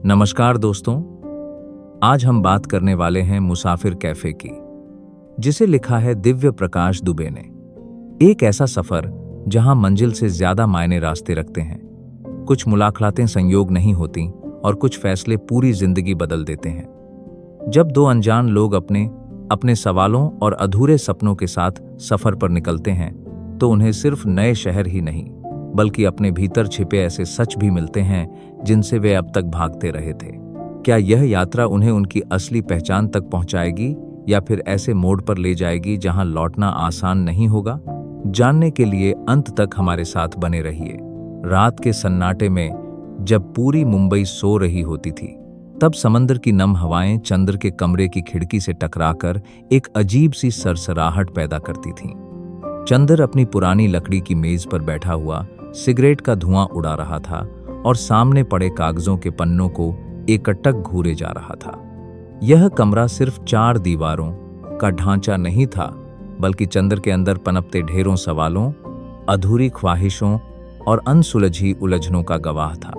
नमस्कार दोस्तों, आज हम बात करने वाले हैं मुसाफिर कैफे की, जिसे लिखा है दिव्य प्रकाश दुबे ने। एक ऐसा सफर जहां मंजिल से ज्यादा मायने रास्ते रखते हैं। कुछ मुलाकातें संयोग नहीं होती और कुछ फैसले पूरी जिंदगी बदल देते हैं। जब दो अनजान लोग अपने अपने सवालों और अधूरे सपनों के साथ सफर पर निकलते हैं, तो उन्हें सिर्फ नए शहर ही नहीं बल्कि अपने भीतर छिपे ऐसे सच भी मिलते हैं जिनसे वे अब तक भागते रहे थे। क्या यह यात्रा उन्हें उनकी असली पहचान तक पहुंचाएगी या फिर ऐसे मोड़ पर ले जाएगी जहां लौटना आसान नहीं होगा? जानने के लिए अंत तक हमारे साथ बने रहिए। रात के सन्नाटे में जब पूरी मुंबई सो रही होती थी, तब समंदर की नम हवाएं चंद्र के कमरे की खिड़की से टकराकर एक अजीब सी सरसराहट पैदा करती थीं। चंद्र अपनी पुरानी लकड़ी की मेज पर बैठा हुआ सिगरेट का धुआं उड़ा रहा था और सामने पड़े कागजों के पन्नों को एकटक घूरे जा रहा था। यह कमरा सिर्फ 4 दीवारों का ढांचा नहीं था, बल्कि चंद्र के अंदर पनपते ढेरों सवालों, अधूरी ख्वाहिशों और अनसुलझी उलझनों का गवाह था।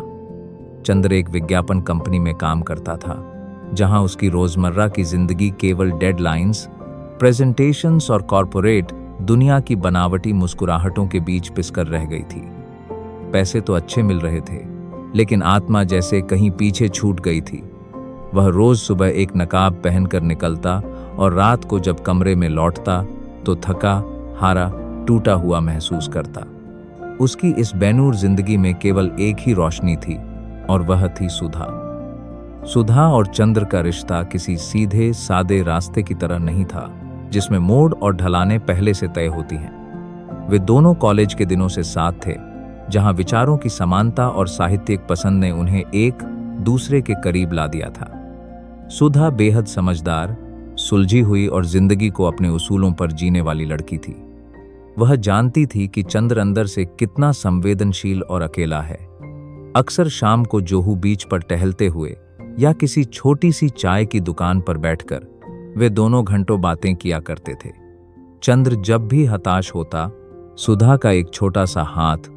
चंद्र एक विज्ञापन कंपनी में काम करता था, जहां उसकी रोजमर्रा की जिंदगी केवल डेडलाइंस, प्रेजेंटेशंस और कॉरपोरेट दुनिया की बनावटी मुस्कुराहटों के बीच पिसकर रह गई थी। पैसे तो अच्छे मिल रहे थे, लेकिन आत्मा जैसे कहीं पीछे छूट गई थी। वह रोज सुबह एक नकाब पहनकर निकलता और रात को जब कमरे में लौटता तो थका हारा टूटा हुआ महसूस करता। उसकी इस बेनूर जिंदगी में केवल एक ही रोशनी थी और वह थी सुधा। सुधा और चंद्र का रिश्ता किसी सीधे सादे रास्ते की तरह नहीं था, जिसमें मोड़ और ढलानें पहले से तय होती हैं। वे दोनों कॉलेज के दिनों से साथ थे, जहां विचारों की समानता और साहित्यिक पसंद ने उन्हें एक दूसरे के करीब ला दिया था। सुधा बेहद समझदार, सुलझी हुई और जिंदगी को अपने उसूलों पर जीने वाली लड़की थी। वह जानती थी कि चंद्र अंदर से कितना संवेदनशील और अकेला है। अक्सर शाम को जोहू बीच पर टहलते हुए या किसी छोटी सी चाय की दुकान पर बैठकर वे दोनों घंटों बातें किया करते थे। चंद्र जब भी हताश होता, सुधा का एक छोटा सा हाथ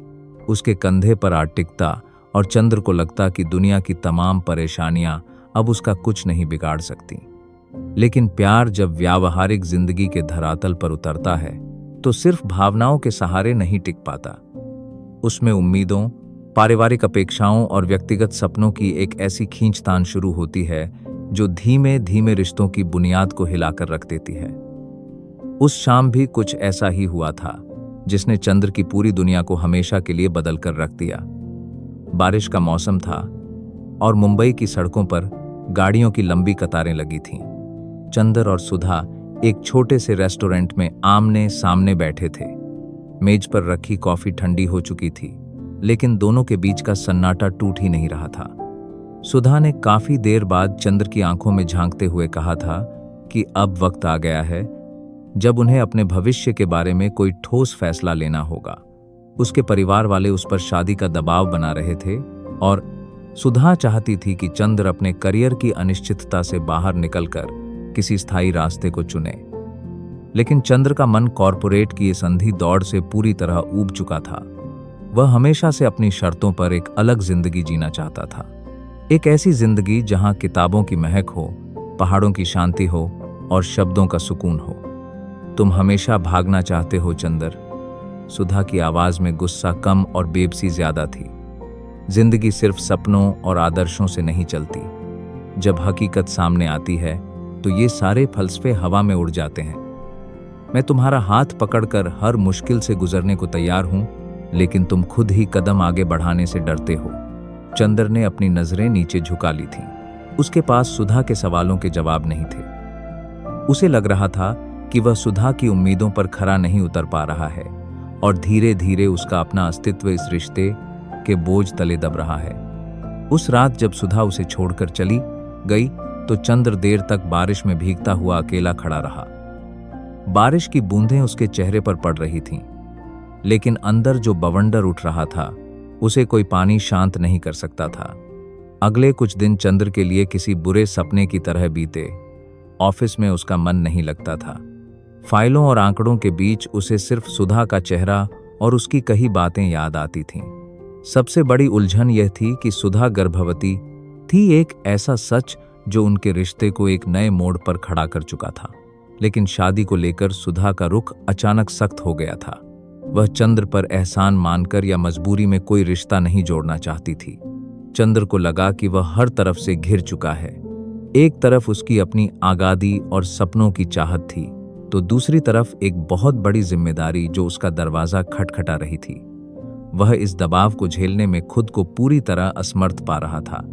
उसके कंधे पर आ टिकता और चंद्र को लगता कि दुनिया की तमाम परेशानियां अब उसका कुछ नहीं बिगाड़ सकती। लेकिन प्यार जब व्यावहारिक जिंदगी के धरातल पर उतरता है, तो सिर्फ भावनाओं के सहारे नहीं टिक पाता। उसमें उम्मीदों, पारिवारिक अपेक्षाओं और व्यक्तिगत सपनों की एक ऐसी खींचतान शुरू होती है जो धीमे धीमे रिश्तों की बुनियाद को हिलाकर रख देती है। उस शाम भी कुछ ऐसा ही हुआ था, जिसने चंद्र की पूरी दुनिया को हमेशा के लिए बदल कर रख दिया। बारिश का मौसम था और मुंबई की सड़कों पर गाड़ियों की लंबी कतारें लगी थीं। चंद्र और सुधा एक छोटे से रेस्टोरेंट में आमने सामने बैठे थे। मेज पर रखी कॉफी ठंडी हो चुकी थी, लेकिन दोनों के बीच का सन्नाटा टूट ही नहीं रहा था। सुधा ने काफी देर बाद चंद्र की आंखों में झांकते हुए कहा था कि अब वक्त आ गया है जब उन्हें अपने भविष्य के बारे में कोई ठोस फैसला लेना होगा। उसके परिवार वाले उस पर शादी का दबाव बना रहे थे और सुधा चाहती थी कि चंद्र अपने करियर की अनिश्चितता से बाहर निकलकर किसी स्थायी रास्ते को चुने। लेकिन चंद्र का मन कॉरपोरेट की इस अंधी दौड़ से पूरी तरह ऊब चुका था। वह हमेशा से अपनी शर्तों पर एक अलग जिंदगी जीना चाहता था। एक ऐसी जिंदगी जहां किताबों की महक हो, पहाड़ों की शांति हो और शब्दों का सुकून हो। तुम हमेशा भागना चाहते हो चंद्र। सुधा की आवाज में गुस्सा कम और बेबसी ज्यादा थी। जिंदगी सिर्फ सपनों और आदर्शों से नहीं चलती। जब हकीकत सामने आती है, तो ये सारे फलसफे हवा में उड़ जाते हैं। मैं तुम्हारा हाथ पकड़कर हर मुश्किल से गुजरने को तैयार हूं, लेकिन तुम खुद ही कदम आगे बढ़ाने से डरते हो। चंद्र ने अपनी नजरें नीचे झुका ली थीं। उसके पास सुधा के सवालों के जवाब नहीं थे। उसे लग रहा था कि वह सुधा की उम्मीदों पर खरा नहीं उतर पा रहा है और धीरे धीरे उसका अपना अस्तित्व इस रिश्ते के बोझ तले दब रहा है। उस रात जब सुधा उसे छोड़कर चली गई, तो चंद्र देर तक बारिश में भीगता हुआ अकेला खड़ा रहा। बारिश की बूंदें उसके चेहरे पर पड़ रही थीं, लेकिन अंदर जो बवंडर उठ रहा था, उसे कोई पानी शांत नहीं कर सकता था। अगले कुछ दिन चंद्र के लिए किसी बुरे सपने की तरह बीते। ऑफिस में उसका मन नहीं लगता था। फाइलों और आंकड़ों के बीच उसे सिर्फ सुधा का चेहरा और उसकी कही बातें याद आती थीं। सबसे बड़ी उलझन यह थी कि सुधा गर्भवती थी एक ऐसा सच जो उनके रिश्ते को एक नए मोड़ पर खड़ा कर चुका था। लेकिन शादी को लेकर सुधा का रुख अचानक सख्त हो गया था। वह चंद्र पर एहसान मानकर या मजबूरी में कोई रिश्ता नहीं जोड़ना चाहती थी। चंद्र को लगा कि वह हर तरफ से घिर चुका है। एक तरफ उसकी अपनी आगादी और सपनों की चाहत थी, तो दूसरी तरफ एक बहुत बड़ी जिम्मेदारी जो उसका दरवाजा खटखटा रही थी। वह इस दबाव को झेलने में खुद को पूरी तरह असमर्थ पा रहा था।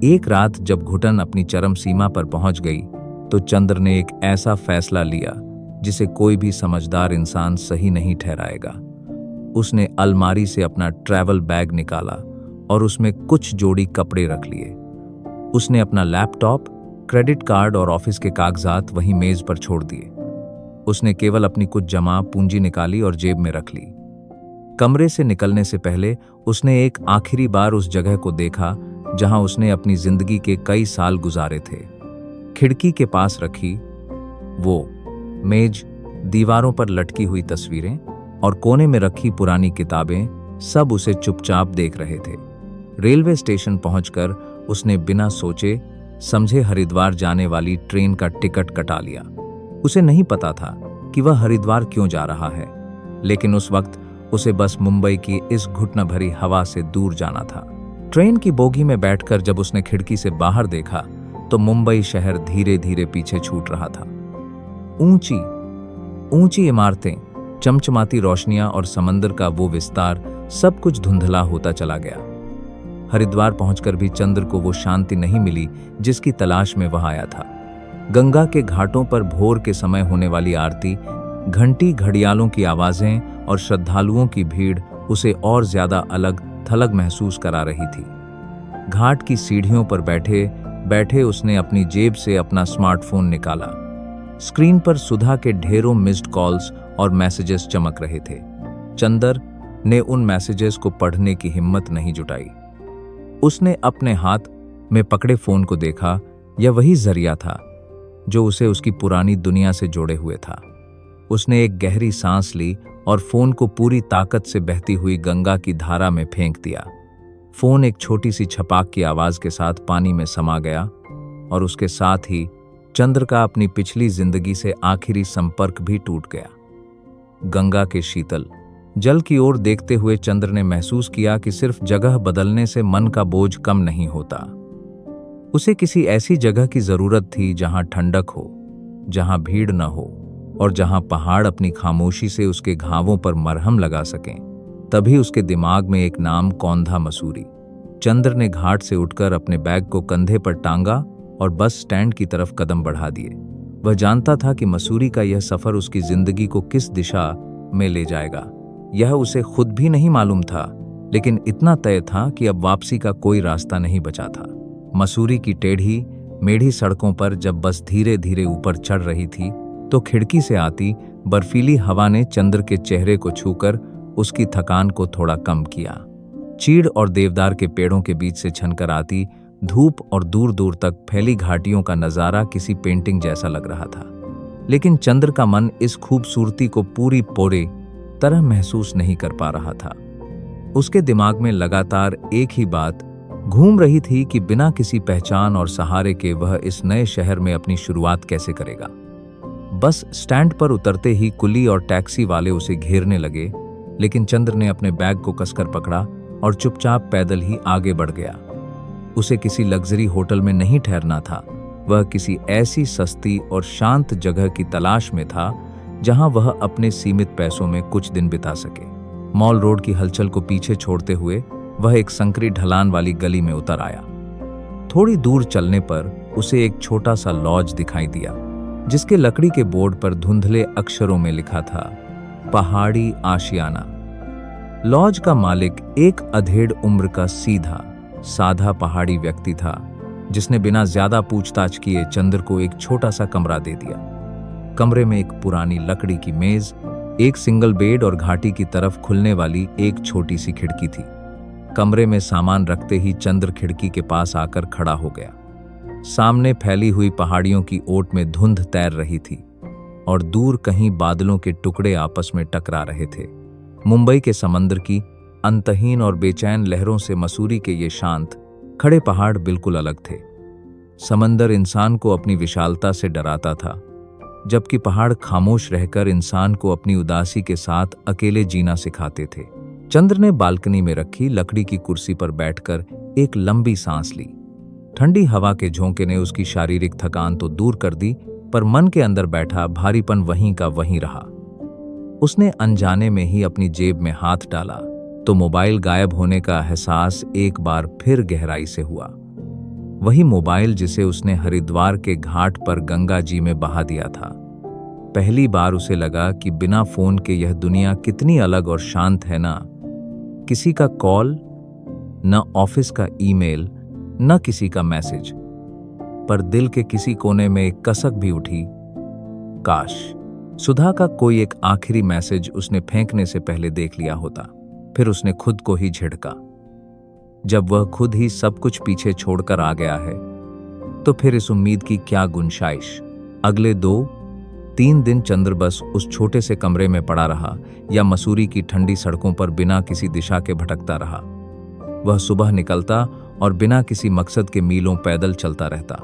एक रात जब घुटन अपनी चरम सीमा पर पहुंच गई, तो चंद्र ने एक ऐसा फैसला लिया जिसे कोई भी समझदार इंसान सही नहीं ठहराएगा। उसने अलमारी से अपना ट्रैवल बैग निकाला और उसमें कुछ जोड़ी कपड़े रख लिए। उसने अपना लैपटॉप, क्रेडिट कार्ड और ऑफिस के कागजात वहीं मेज पर छोड़ दिए। उसने केवल अपनी कुछ जमा पूंजी निकाली और जेब में रख ली। कमरे से निकलने से पहले उसने एक आखिरी बार उस जगह को देखा जहां उसने अपनी जिंदगी के कई साल गुजारे थे। खिड़की के पास रखी वो मेज, दीवारों पर लटकी हुई तस्वीरें और कोने में रखी पुरानी किताबें सब उसे चुपचाप देख रहे थे। रेलवे स्टेशन पहुंचकर उसने बिना सोचे समझे हरिद्वार जाने वाली ट्रेन का टिकट कटा लिया। उसे नहीं पता था कि वह हरिद्वार क्यों जा रहा है, लेकिन उस वक्त उसे बस मुंबई की इस घुटन भरी हवा से दूर जाना था। ट्रेन की बोगी में बैठकर जब उसने खिड़की से बाहर देखा तो मुंबई शहर धीरे धीरे पीछे छूट रहा था। ऊंची ऊंची इमारतें, चमचमाती रोशनियां और समंदर का वो विस्तार, सब कुछ धुंधला होता चला गया। हरिद्वार पहुंचकर भी चंद्र को वो शांति नहीं मिली जिसकी तलाश में वह आया था। गंगा के घाटों पर भोर के समय होने वाली आरती, घंटी घड़ियालों की आवाजें और श्रद्धालुओं की भीड़ उसे और ज्यादा अलग थलग महसूस करा रही थी। घाट की सीढ़ियों पर बैठे बैठे उसने अपनी जेब से अपना स्मार्टफोन निकाला। स्क्रीन पर सुधा के ढेरों मिस्ड कॉल्स और मैसेजेस चमक रहे थे। चंद्र ने उन मैसेजेस को पढ़ने की हिम्मत नहीं जुटाई। उसने अपने हाथ में पकड़े फोन को देखा। यह वही जरिया था जो उसे उसकी पुरानी दुनिया से जोड़े हुए था। उसने एक गहरी सांस ली और फोन को पूरी ताकत से बहती हुई गंगा की धारा में फेंक दिया। फोन एक छोटी सी छपाक की आवाज के साथ पानी में समा गया और उसके साथ ही चंद्र का अपनी पिछली जिंदगी से आखिरी संपर्क भी टूट गया। गंगा के शीतल जल की ओर देखते हुए चंद्र ने महसूस किया कि सिर्फ जगह बदलने से मन का बोझ कम नहीं होता। उसे किसी ऐसी जगह की जरूरत थी जहां ठंडक हो, जहां भीड़ न हो और जहां पहाड़ अपनी खामोशी से उसके घावों पर मरहम लगा सकें। तभी उसके दिमाग में एक नाम कौंधा मसूरी। चंद्र ने घाट से उठकर अपने बैग को कंधे पर टांगा और बस स्टैंड की तरफ कदम बढ़ा दिए। वह जानता था कि मसूरी का यह सफर उसकी जिंदगी को किस दिशा में ले जाएगा। यह उसे खुद भी नहीं मालूम था, लेकिन इतना तय था कि अब वापसी का कोई रास्ता नहीं बचा था। मसूरी की टेढ़ी मेढ़ी सड़कों पर जब बस धीरे धीरे ऊपर चढ़ रही थी, तो खिड़की से आती बर्फीली हवा ने चंद्र के चेहरे को छूकर उसकी थकान को थोड़ा कम किया। चीड़ और देवदार के पेड़ों के बीच से छनकर आती धूप और दूर दूर तक फैली घाटियों का नजारा किसी पेंटिंग जैसा लग रहा था। लेकिन चंद्र का मन इस खूबसूरती को पूरी पूरी तरह महसूस नहीं कर पा रहा था। उसके दिमाग में लगातार एक ही बात घूम रही थी कि बिना किसी पहचान और सहारे के वह इस नए शहर में अपनी शुरुआत कैसे करेगा। बस स्टैंड पर उतरते ही कुली और टैक्सी वाले उसे घेरने लगे, लेकिन चंद्र ने अपने बैग को कसकर पकड़ा और चुपचाप पैदल ही आगे बढ़ गया। उसे किसी लग्जरी होटल में नहीं ठहरना था। वह किसी ऐसी सस्ती और शांत जगह की तलाश में था जहां वह अपने सीमित पैसों में कुछ दिन बिता सके। मॉल रोड की हलचल को पीछे छोड़ते हुए वह एक संकरी ढलान वाली गली में उतर आया। थोड़ी दूर चलने पर उसे एक छोटा सा लॉज दिखाई दिया, जिसके लकड़ी के बोर्ड पर धुंधले अक्षरों में लिखा था, पहाड़ी आशियाना। लॉज का मालिक एक अधेड़ उम्र का सीधा साधा पहाड़ी व्यक्ति था, जिसने बिना ज्यादा पूछताछ किए चंद्र को एक छोटा सा कमरा दे दिया। कमरे में एक पुरानी लकड़ी की मेज, एक सिंगल बेड और घाटी की तरफ खुलने वाली एक छोटी सी खिड़की थी। कमरे में सामान रखते ही चंद्र खिड़की के पास आकर खड़ा हो गया। सामने फैली हुई पहाड़ियों की ओट में धुंध तैर रही थी और दूर कहीं बादलों के टुकड़े आपस में टकरा रहे थे। मुंबई के समंदर की अंतहीन और बेचैन लहरों से मसूरी के ये शांत खड़े पहाड़ बिल्कुल अलग थे। समंदर इंसान को अपनी विशालता से डराता था, जबकि पहाड़ खामोश रहकर इंसान को अपनी उदासी के साथ अकेले जीना सिखाते थे। चंद्र ने बालकनी में रखी लकड़ी की कुर्सी पर बैठकर एक लंबी सांस ली। ठंडी हवा के झोंके ने उसकी शारीरिक थकान तो दूर कर दी, पर मन के अंदर बैठा भारीपन वहीं का वहीं रहा। उसने अनजाने में ही अपनी जेब में हाथ डाला तो मोबाइल गायब होने का एहसास एक बार फिर गहराई से हुआ। वही मोबाइल जिसे उसने हरिद्वार के घाट पर गंगा जी में बहा दिया था। पहली बार उसे लगा कि बिना फोन के यह दुनिया कितनी अलग और शांत है ना। किसी का कॉल, न ऑफिस का ईमेल, न किसी का मैसेज, पर दिल के किसी कोने में एक कसक भी उठी। काश सुधा का कोई एक आखिरी मैसेज उसने फेंकने से पहले देख लिया होता। फिर उसने खुद को ही झिड़का। जब वह खुद ही सब कुछ पीछे छोड़कर आ गया है, तो फिर इस उम्मीद की क्या गुंजाइश। अगले 2-3 दिन चंद्र बस उस छोटे से कमरे में पड़ा रहा या मसूरी की ठंडी सड़कों पर बिना किसी दिशा के भटकता रहा। वह सुबह निकलता और बिना किसी मकसद के मीलों पैदल चलता रहता।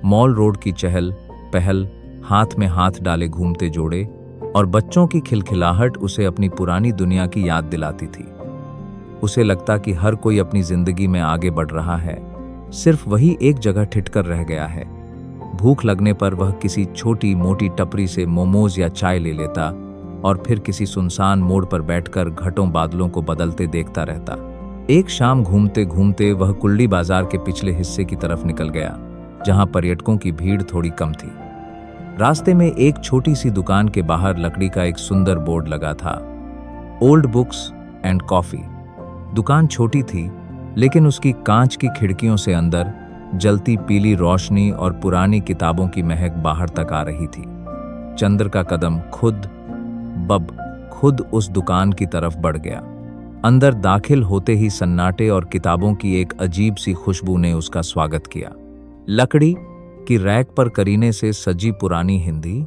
मॉल रोड की चहल पहल, हाथ में हाथ डाले घूमते जोड़े और बच्चों की खिलखिलाहट उसे अपनी पुरानी दुनिया की याद दिलाती थी। उसे लगता कि हर कोई अपनी जिंदगी में आगे बढ़ रहा है, सिर्फ वही एक जगह ठिठकर रह गया है। भूख लगने पर वह किसी छोटी मोटी टपरी से मोमोज या चाय ले लेता और फिर किसी सुनसान मोड़ पर बैठकर घटों बादलों को बदलते देखता रहता। एक शाम घूमते घूमते वह कुल्ली बाजार के पिछले हिस्से की तरफ निकल गया, जहां पर्यटकों की भीड़ थोड़ी कम थी। रास्ते में एक छोटी सी दुकान के बाहर लकड़ी का एक सुंदर बोर्ड लगा था, ओल्ड बुक्स एंड कॉफी। दुकान छोटी थी, लेकिन उसकी कांच की खिड़कियों से अंदर जलती पीली रोशनी और पुरानी किताबों की महक बाहर तक आ रही थी। चंद्र का कदम खुद उस दुकान की तरफ बढ़ गया। अंदर दाखिल होते ही सन्नाटे और किताबों की एक अजीब सी खुशबू ने उसका स्वागत किया। लकड़ी की रैक पर करीने से सजी पुरानी हिंदी,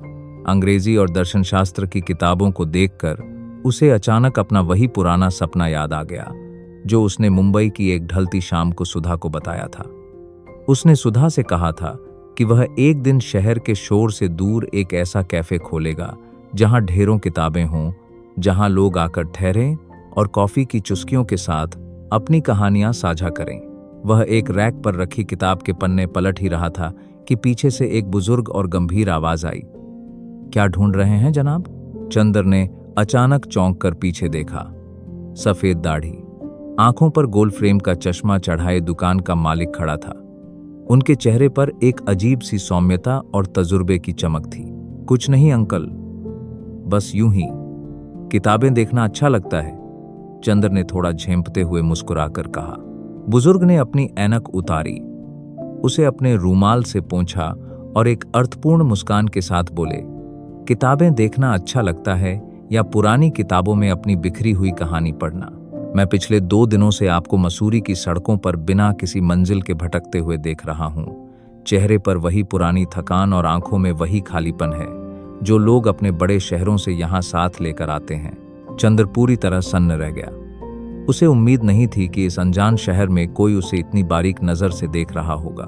अंग्रेजी और दर्शनशास्त्र की किताबों को देखकर उसे अचानक अपना वही पुराना सपना याद आ गया, जो उसने मुंबई की एक ढलती शाम को सुधा को बताया था। उसने सुधा से कहा था कि वह एक दिन शहर के शोर से दूर एक ऐसा कैफे खोलेगा जहां ढेरों किताबें हों, जहां लोग आकर ठहरें और कॉफी की चुस्कियों के साथ अपनी कहानियां साझा करें। वह एक रैक पर रखी किताब के पन्ने पलट ही रहा था कि पीछे से एक बुजुर्ग और गंभीर आवाज आई। क्या ढूंढ रहे हैं जनाब? चंद्र ने अचानक चौंक कर पीछे देखा। सफेद दाढ़ी, आंखों पर गोल फ्रेम का चश्मा चढ़ाए दुकान का मालिक खड़ा था। उनके चेहरे पर एक अजीब सी सौम्यता और तजुर्बे की चमक थी। कुछ नहीं अंकल, बस यूं ही किताबें देखना अच्छा लगता है, चंद्र ने थोड़ा झेंपते हुए मुस्कुराकर कहा। बुजुर्ग ने अपनी ऐनक उतारी, उसे अपने रूमाल से पोंछा और एक अर्थपूर्ण मुस्कान के साथ बोले, किताबें देखना अच्छा लगता है या पुरानी किताबों में अपनी बिखरी हुई कहानी पढ़ना? मैं पिछले 2 दिनों से आपको मसूरी की सड़कों पर बिना किसी मंजिल के भटकते हुए देख रहा हूं। चेहरे पर वही पुरानी थकान और आंखों में वही खालीपन है जो लोग अपने बड़े शहरों से यहां साथ लेकर आते हैं। चंद्र पूरी तरह सन्न रह गया। उसे उम्मीद नहीं थी कि इस अनजान शहर में कोई उसे इतनी बारीक नजर से देख रहा होगा।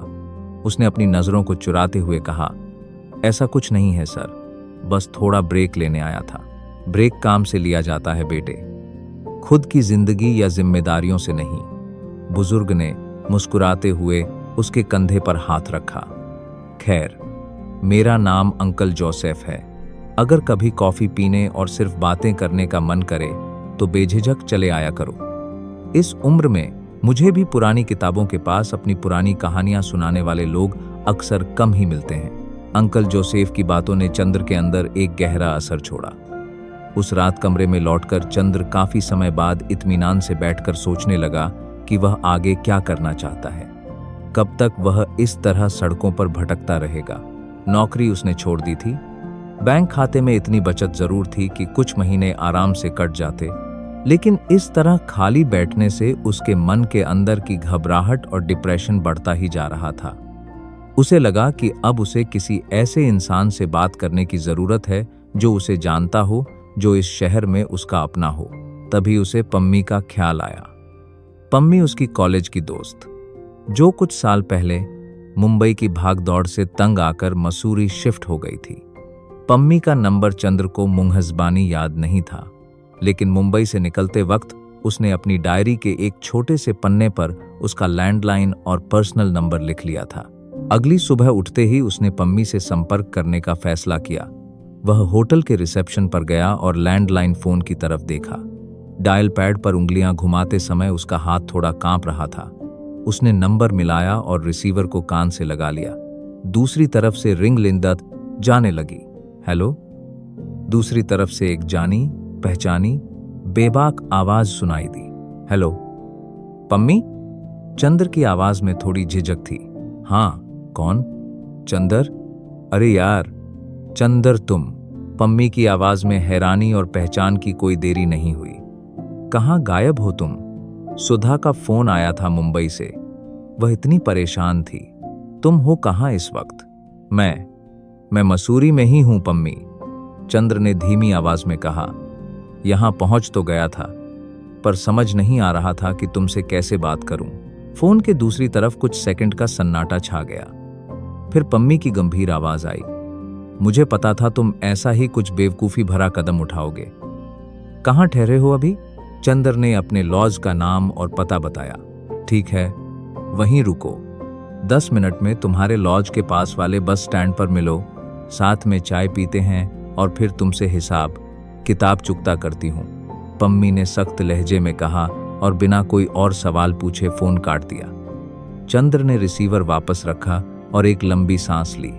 उसने अपनी नजरों को चुराते हुए कहा, ऐसा कुछ नहीं है सर, बस थोड़ा ब्रेक लेने आया था। ब्रेक काम से लिया जाता है बेटे, खुद की जिंदगी या जिम्मेदारियों से नहीं। बुजुर्ग ने मुस्कुराते हुए उसके कंधे पर हाथ रखा। खैर, मेरा नाम अंकल जोसेफ है। अगर कभी कॉफी पीने और सिर्फ बातें करने का मन करे तो बेझिझक चले आया करो। इस उम्र में मुझे भी पुरानी किताबों के पास अपनी पुरानी कहानियां सुनाने वाले लोग अक्सर कम ही मिलते हैं। अंकल जोसेफ की बातों ने चंद्र के अंदर एक गहरा असर छोड़ा। उस रात कमरे में लौटकर चंद्र काफी समय बाद इत्मीनान से बैठकर सोचने लगा कि वह आगे क्या करना चाहता है। कब तक वह इस तरह सड़कों पर भटकता रहेगा? नौकरी उसने छोड़ दी थी। बैंक खाते में इतनी बचत जरूर थी कि कुछ महीने आराम से कट जाते, लेकिन इस तरह खाली बैठने से उसके मन के अंदर की घबराहट और डिप्रेशन बढ़ता ही जा रहा था। उसे लगा कि अब उसे किसी ऐसे इंसान से बात करने की जरूरत है जो उसे जानता हो, जो इस शहर में उसका अपना हो। तभी उसे पम्मी का ख्याल आया। पम्मी उसकी कॉलेज की दोस्त। जो कुछ साल पहले मुंबई की भागदौड़ से तंग आकर मसूरी शिफ्ट हो गई थी। पम्मी का नंबर चंद्र को मुंहज़बानी याद नहीं था, लेकिन मुंबई से निकलते वक्त उसने अपनी डायरी के एक छोटे से पन्ने पर उसका लैंडलाइन और पर्सनल नंबर लिख लिया था। अगली सुबह उठते ही उसने पम्मी से संपर्क करने का फैसला किया। वह होटल के रिसेप्शन पर गया और लैंडलाइन फोन की तरफ देखा। डायल पैड पर उंगलियां घुमाते समय उसका हाथ थोड़ा कांप रहा था। उसने नंबर मिलाया और रिसीवर को कान से लगा लिया। दूसरी तरफ से रिंग लिंदत जाने लगी। हेलो। दूसरी तरफ से एक जानी पहचानी बेबाक आवाज सुनाई दी। हेलो पम्मी। चंद्र की आवाज में थोड़ी झिझक थी। हाँ, कौन? चंद्र। अरे यार चंद्र तुम। पम्मी की आवाज में हैरानी और पहचान की कोई देरी नहीं हुई। कहाँ गायब हो तुम? सुधा का फोन आया था मुंबई से। वह इतनी परेशान थी। तुम हो कहाँ इस वक्त? मैं मसूरी में ही हूं पम्मी, चंद्र ने धीमी आवाज में कहा। यहां पहुंच तो गया था, पर समझ नहीं आ रहा था कि तुमसे कैसे बात करूं। फोन के दूसरी तरफ कुछ सेकंड का सन्नाटा छा गया। फिर पम्मी की गंभीर आवाज आई। मुझे पता था तुम ऐसा ही कुछ बेवकूफी भरा कदम उठाओगे। कहाँ ठहरे हो अभी? चंद्र ने अपने लॉज का नाम और पता बताया। ठीक है, वहीं रुको। 10 मिनट में तुम्हारे लॉज के पास वाले बस स्टैंड पर मिलो। साथ में चाय पीते हैं और फिर तुमसे हिसाब किताब चुकता करती हूँ, पम्मी ने सख्त लहजे में कहा और बिना कोई और सवाल पूछे फोन काट दिया। चंद्र ने रिसीवर वापस रखा और एक लंबी सांस ली,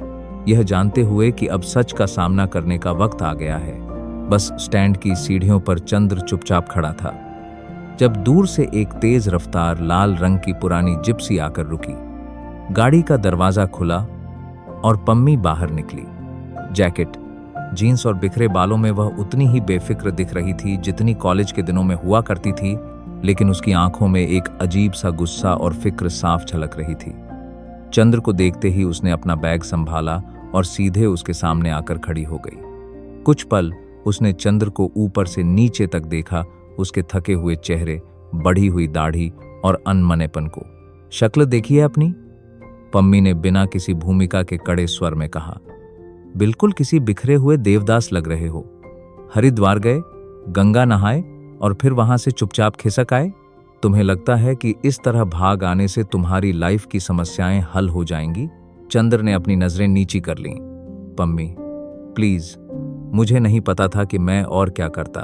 यह जानते हुए कि अब सच का सामना करने का वक्त आ गया है। बस स्टैंड की सीढ़ियों पर चंद्र चुपचाप खड़ा था, जब दूर से एक तेज रफ्तार लाल रंग की पुरानी जिप्सी आकर रुकी। गाड़ी का दरवाजा खुला और पम्मी बाहर निकली। जैकेट, जीन्स और बिखरे बालों में वह उतनी ही बेफिक्र दिख रही थी जितनी कॉलेज के दिनों में हुआ करती थी, लेकिन उसकी आंखों में एक अजीब सा गुस्सा और फिक्र साफ झलक रही थी। चंद्र को देखते ही उसने अपना बैग संभाला और सीधे उसके सामने आकर खड़ी हो गई। कुछ पल उसने चंद्र को ऊपर से नीचे तक देखा, उसके थके हुए चेहरे, बढ़ी हुई दाढ़ी और अनमनेपन को। शक्ल देखी है अपनी? पम्मी ने बिना किसी भूमिका के कड़े स्वर में कहा। बिल्कुल किसी बिखरे हुए देवदास लग रहे हो। हरिद्वार गए, गंगा नहाए और फिर वहां से चुपचाप खिसक आए? तुम्हें लगता है कि इस तरह भाग आने से तुम्हारी लाइफ की समस्याएं हल हो जाएंगी? चंद्र ने अपनी नजरें नीची कर लीं। पम्मी प्लीज, मुझे नहीं पता था कि मैं और क्या करता।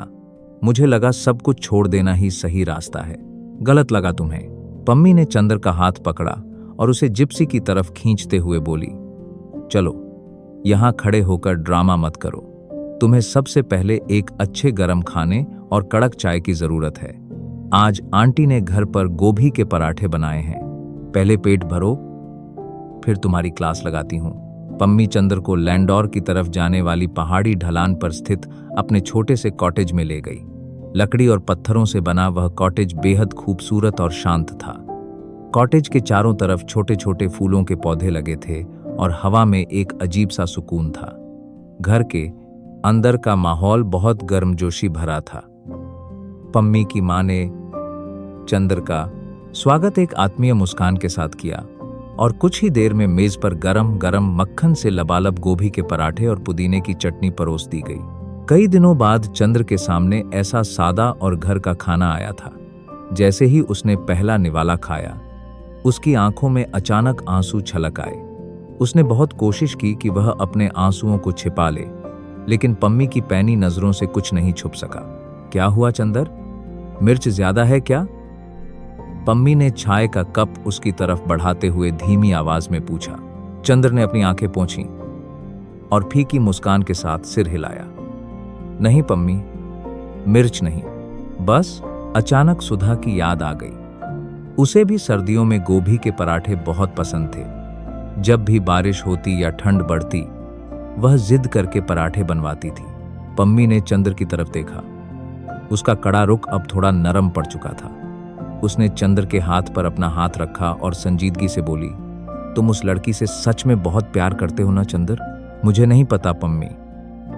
मुझे लगा सब कुछ छोड़ देना ही सही रास्ता है। गलत लगा तुम्हें। पम्मी ने चंद्र का हाथ पकड़ा और उसे जिप्सी की तरफ खींचते हुए बोली, चलो यहां खड़े होकर ड्रामा मत करो। तुम्हें सबसे पहले एक अच्छे गरम खाने और कड़क चाय की जरूरत है। आज आंटी ने घर पर गोभी के पराठे बनाए हैं। पहले पेट भरो, फिर तुम्हारी क्लास लगाती हूं। पम्मी चंद्र को लैंडौर की तरफ जाने वाली पहाड़ी ढलान पर स्थित अपने छोटे से कॉटेज में ले गई। लकड़ी और पत्थरों से बना वह कॉटेज बेहद खूबसूरत और शांत था। कॉटेज के चारों तरफ छोटे छोटे फूलों के पौधे लगे थे और हवा में एक अजीब सा सुकून था। घर के अंदर का माहौल बहुत गर्मजोशी भरा था। पम्मी की मां ने चंद्र का स्वागत एक आत्मीय मुस्कान के साथ किया और कुछ ही देर में मेज पर गरम गरम मक्खन से लबालब गोभी के पराठे और पुदीने की चटनी परोस दी गई। कई दिनों बाद चंद्र के सामने ऐसा सादा और घर का खाना आया था। जैसे ही उसने पहला निवाला खाया, उसकी आंखों में अचानक आंसू छलक आए। उसने बहुत कोशिश की कि वह अपने आंसुओं को छिपा ले, लेकिन पम्मी की पैनी नजरों से कुछ नहीं छुप सका। क्या हुआ चंद्र, मिर्च ज्यादा है क्या? पम्मी ने चाय का कप उसकी तरफ बढ़ाते हुए धीमी आवाज में पूछा। चंद्र ने अपनी आंखें पोंछीं और फीकी मुस्कान के साथ सिर हिलाया। नहीं पम्मी, मिर्च नहीं। बस अचानक सुधा की याद आ गई। उसे भी सर्दियों में गोभी के पराठे बहुत पसंद थे। जब भी बारिश होती या ठंड बढ़ती, वह जिद करके पराठे बनवाती थी। पम्मी ने चंद्र की तरफ देखा। उसका कड़ा रुख अब थोड़ा नरम पड़ चुका था। उसने चंद्र के हाथ पर अपना हाथ रखा और संजीदगी से बोली, तुम उस लड़की से सच में बहुत प्यार करते हो ना चंद्र? मुझे नहीं पता पम्मी।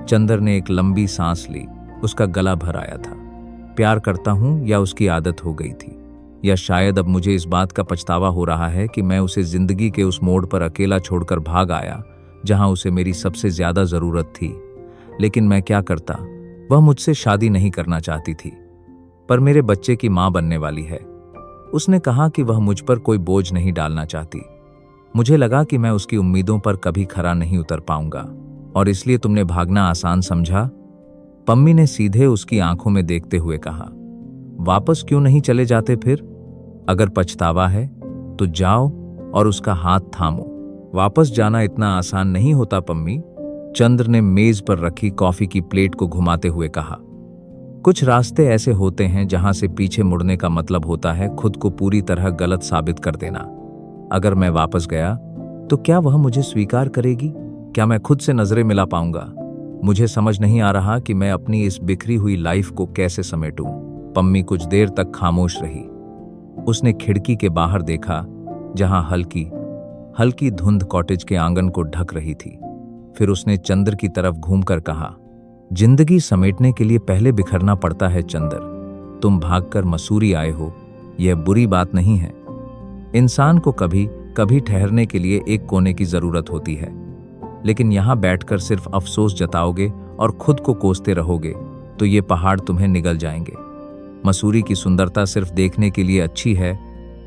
चंद्र ने एक लंबी सांस ली। उसका गला भर आया था। प्यार करता हूं या उसकी आदत हो गई थी, या शायद अब मुझे इस बात का पछतावा हो रहा है कि मैं उसे जिंदगी के उस मोड़ पर अकेला छोड़कर भाग आया जहां उसे मेरी सबसे ज्यादा जरूरत थी। लेकिन मैं क्या करता, वह मुझसे शादी नहीं करना चाहती थी, पर मेरे बच्चे की मां बनने वाली है। उसने कहा कि वह मुझ पर कोई बोझ नहीं डालना चाहती। मुझे लगा कि मैं उसकी उम्मीदों पर कभी खरा नहीं उतर पाऊंगा, और इसलिए तुमने भागना आसान समझा? पम्मी ने सीधे उसकी आंखों में देखते हुए कहा। वापस क्यों नहीं चले जाते फिर? अगर पछतावा है तो जाओ और उसका हाथ थामो। वापस जाना इतना आसान नहीं होता पम्मी, चंद्र ने मेज पर रखी कॉफी की प्लेट को घुमाते हुए कहा। कुछ रास्ते ऐसे होते हैं जहां से पीछे मुड़ने का मतलब होता है खुद को पूरी तरह गलत साबित कर देना। अगर मैं वापस गया तो क्या वह मुझे स्वीकार करेगी? क्या मैं खुद से नजरें मिला पाऊंगा? मुझे समझ नहीं आ रहा कि मैं अपनी इस बिखरी हुई लाइफ को कैसे समेटूं। पम्मी कुछ देर तक खामोश रही। उसने खिड़की के बाहर देखा, जहां हल्की हल्की धुंध कॉटेज के आंगन को ढक रही थी। फिर उसने चंद्र की तरफ घूमकर कहा, जिंदगी समेटने के लिए पहले बिखरना पड़ता है चंद्र। तुम भागकर मसूरी आए हो, यह बुरी बात नहीं है। इंसान को कभी कभी ठहरने के लिए एक कोने की जरूरत होती है, लेकिन यहां बैठकर सिर्फ अफसोस जताओगे और खुद को कोसते रहोगे तो ये पहाड़ तुम्हें निगल जाएंगे। मसूरी की सुंदरता सिर्फ देखने के लिए अच्छी है,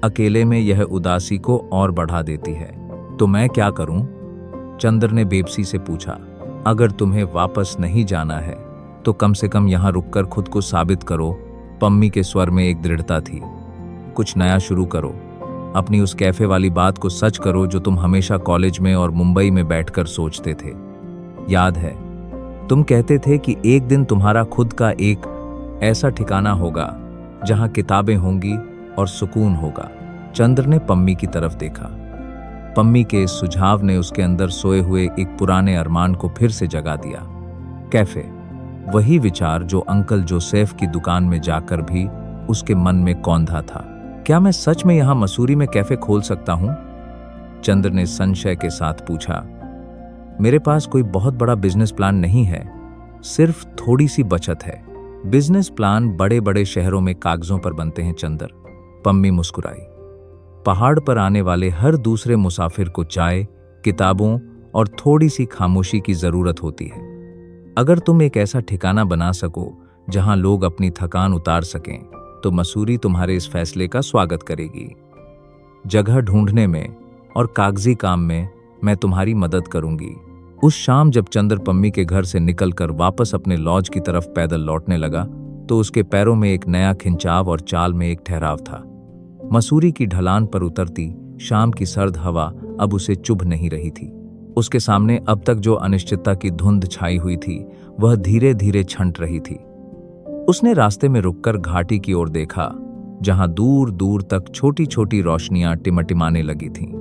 अकेले में यह उदासी को और बढ़ा देती है। तो मैं क्या करूं? चंद्र ने बेबसी से पूछा। अगर तुम्हें वापस नहीं जाना है तो कम से कम यहां रुककर खुद को साबित करो। पम्मी के स्वर में एक दृढ़ता थी। कुछ नया शुरू करो। अपनी उस कैफे वाली बात को सच करो जो तुम हमेशा कॉलेज में और मुंबई में बैठकर सोचते थे। याद है, तुम कहते थे कि एक दिन तुम्हारा खुद का एक ऐसा ठिकाना होगा जहां किताबें होंगी और सुकून होगा। चंद्र ने पम्मी की तरफ देखा। पम्मी के इस सुझाव ने उसके अंदर सोए हुए एक पुराने अरमान को फिर से जगा दिया। कैफे, वही विचार जो अंकल जोसेफ की दुकान में जाकर भी उसके मन में कौंधा था। क्या मैं सच में यहां मसूरी में कैफे खोल सकता हूं? चंद्र ने संशय के साथ पूछा। मेरे पास कोई बहुत बड़ा बिजनेस प्लान नहीं है, सिर्फ थोड़ी सी बचत है। बिजनेस प्लान बड़े बड़े शहरों में कागजों पर बनते हैं चंद्र। पम्मी मुस्कुराई। पहाड़ पर आने वाले हर दूसरे मुसाफिर को चाय, किताबों और थोड़ी सी खामोशी की जरूरत होती है। अगर तुम एक ऐसा ठिकाना बना सको जहां लोग अपनी थकान उतार सकें तो मसूरी तुम्हारे इस फैसले का स्वागत करेगी। जगह ढूंढने में और कागजी काम में मैं तुम्हारी मदद करूंगी। उस शाम जब चंद्र पम्मी के घर से निकलकर वापस अपने लॉज की तरफ पैदल लौटने लगा तो उसके पैरों में एक नया खिंचाव और चाल में एक ठहराव था। मसूरी की ढलान पर उतरती शाम की सर्द हवा अब उसे चुभ नहीं रही थी। उसके सामने अब तक जो अनिश्चितता की धुंध छाई हुई थी वह धीरे धीरे छंट रही थी। उसने रास्ते में रुककर घाटी की ओर देखा, जहां दूर दूर तक छोटी छोटी रोशनियां टिमटिमाने लगी थीं।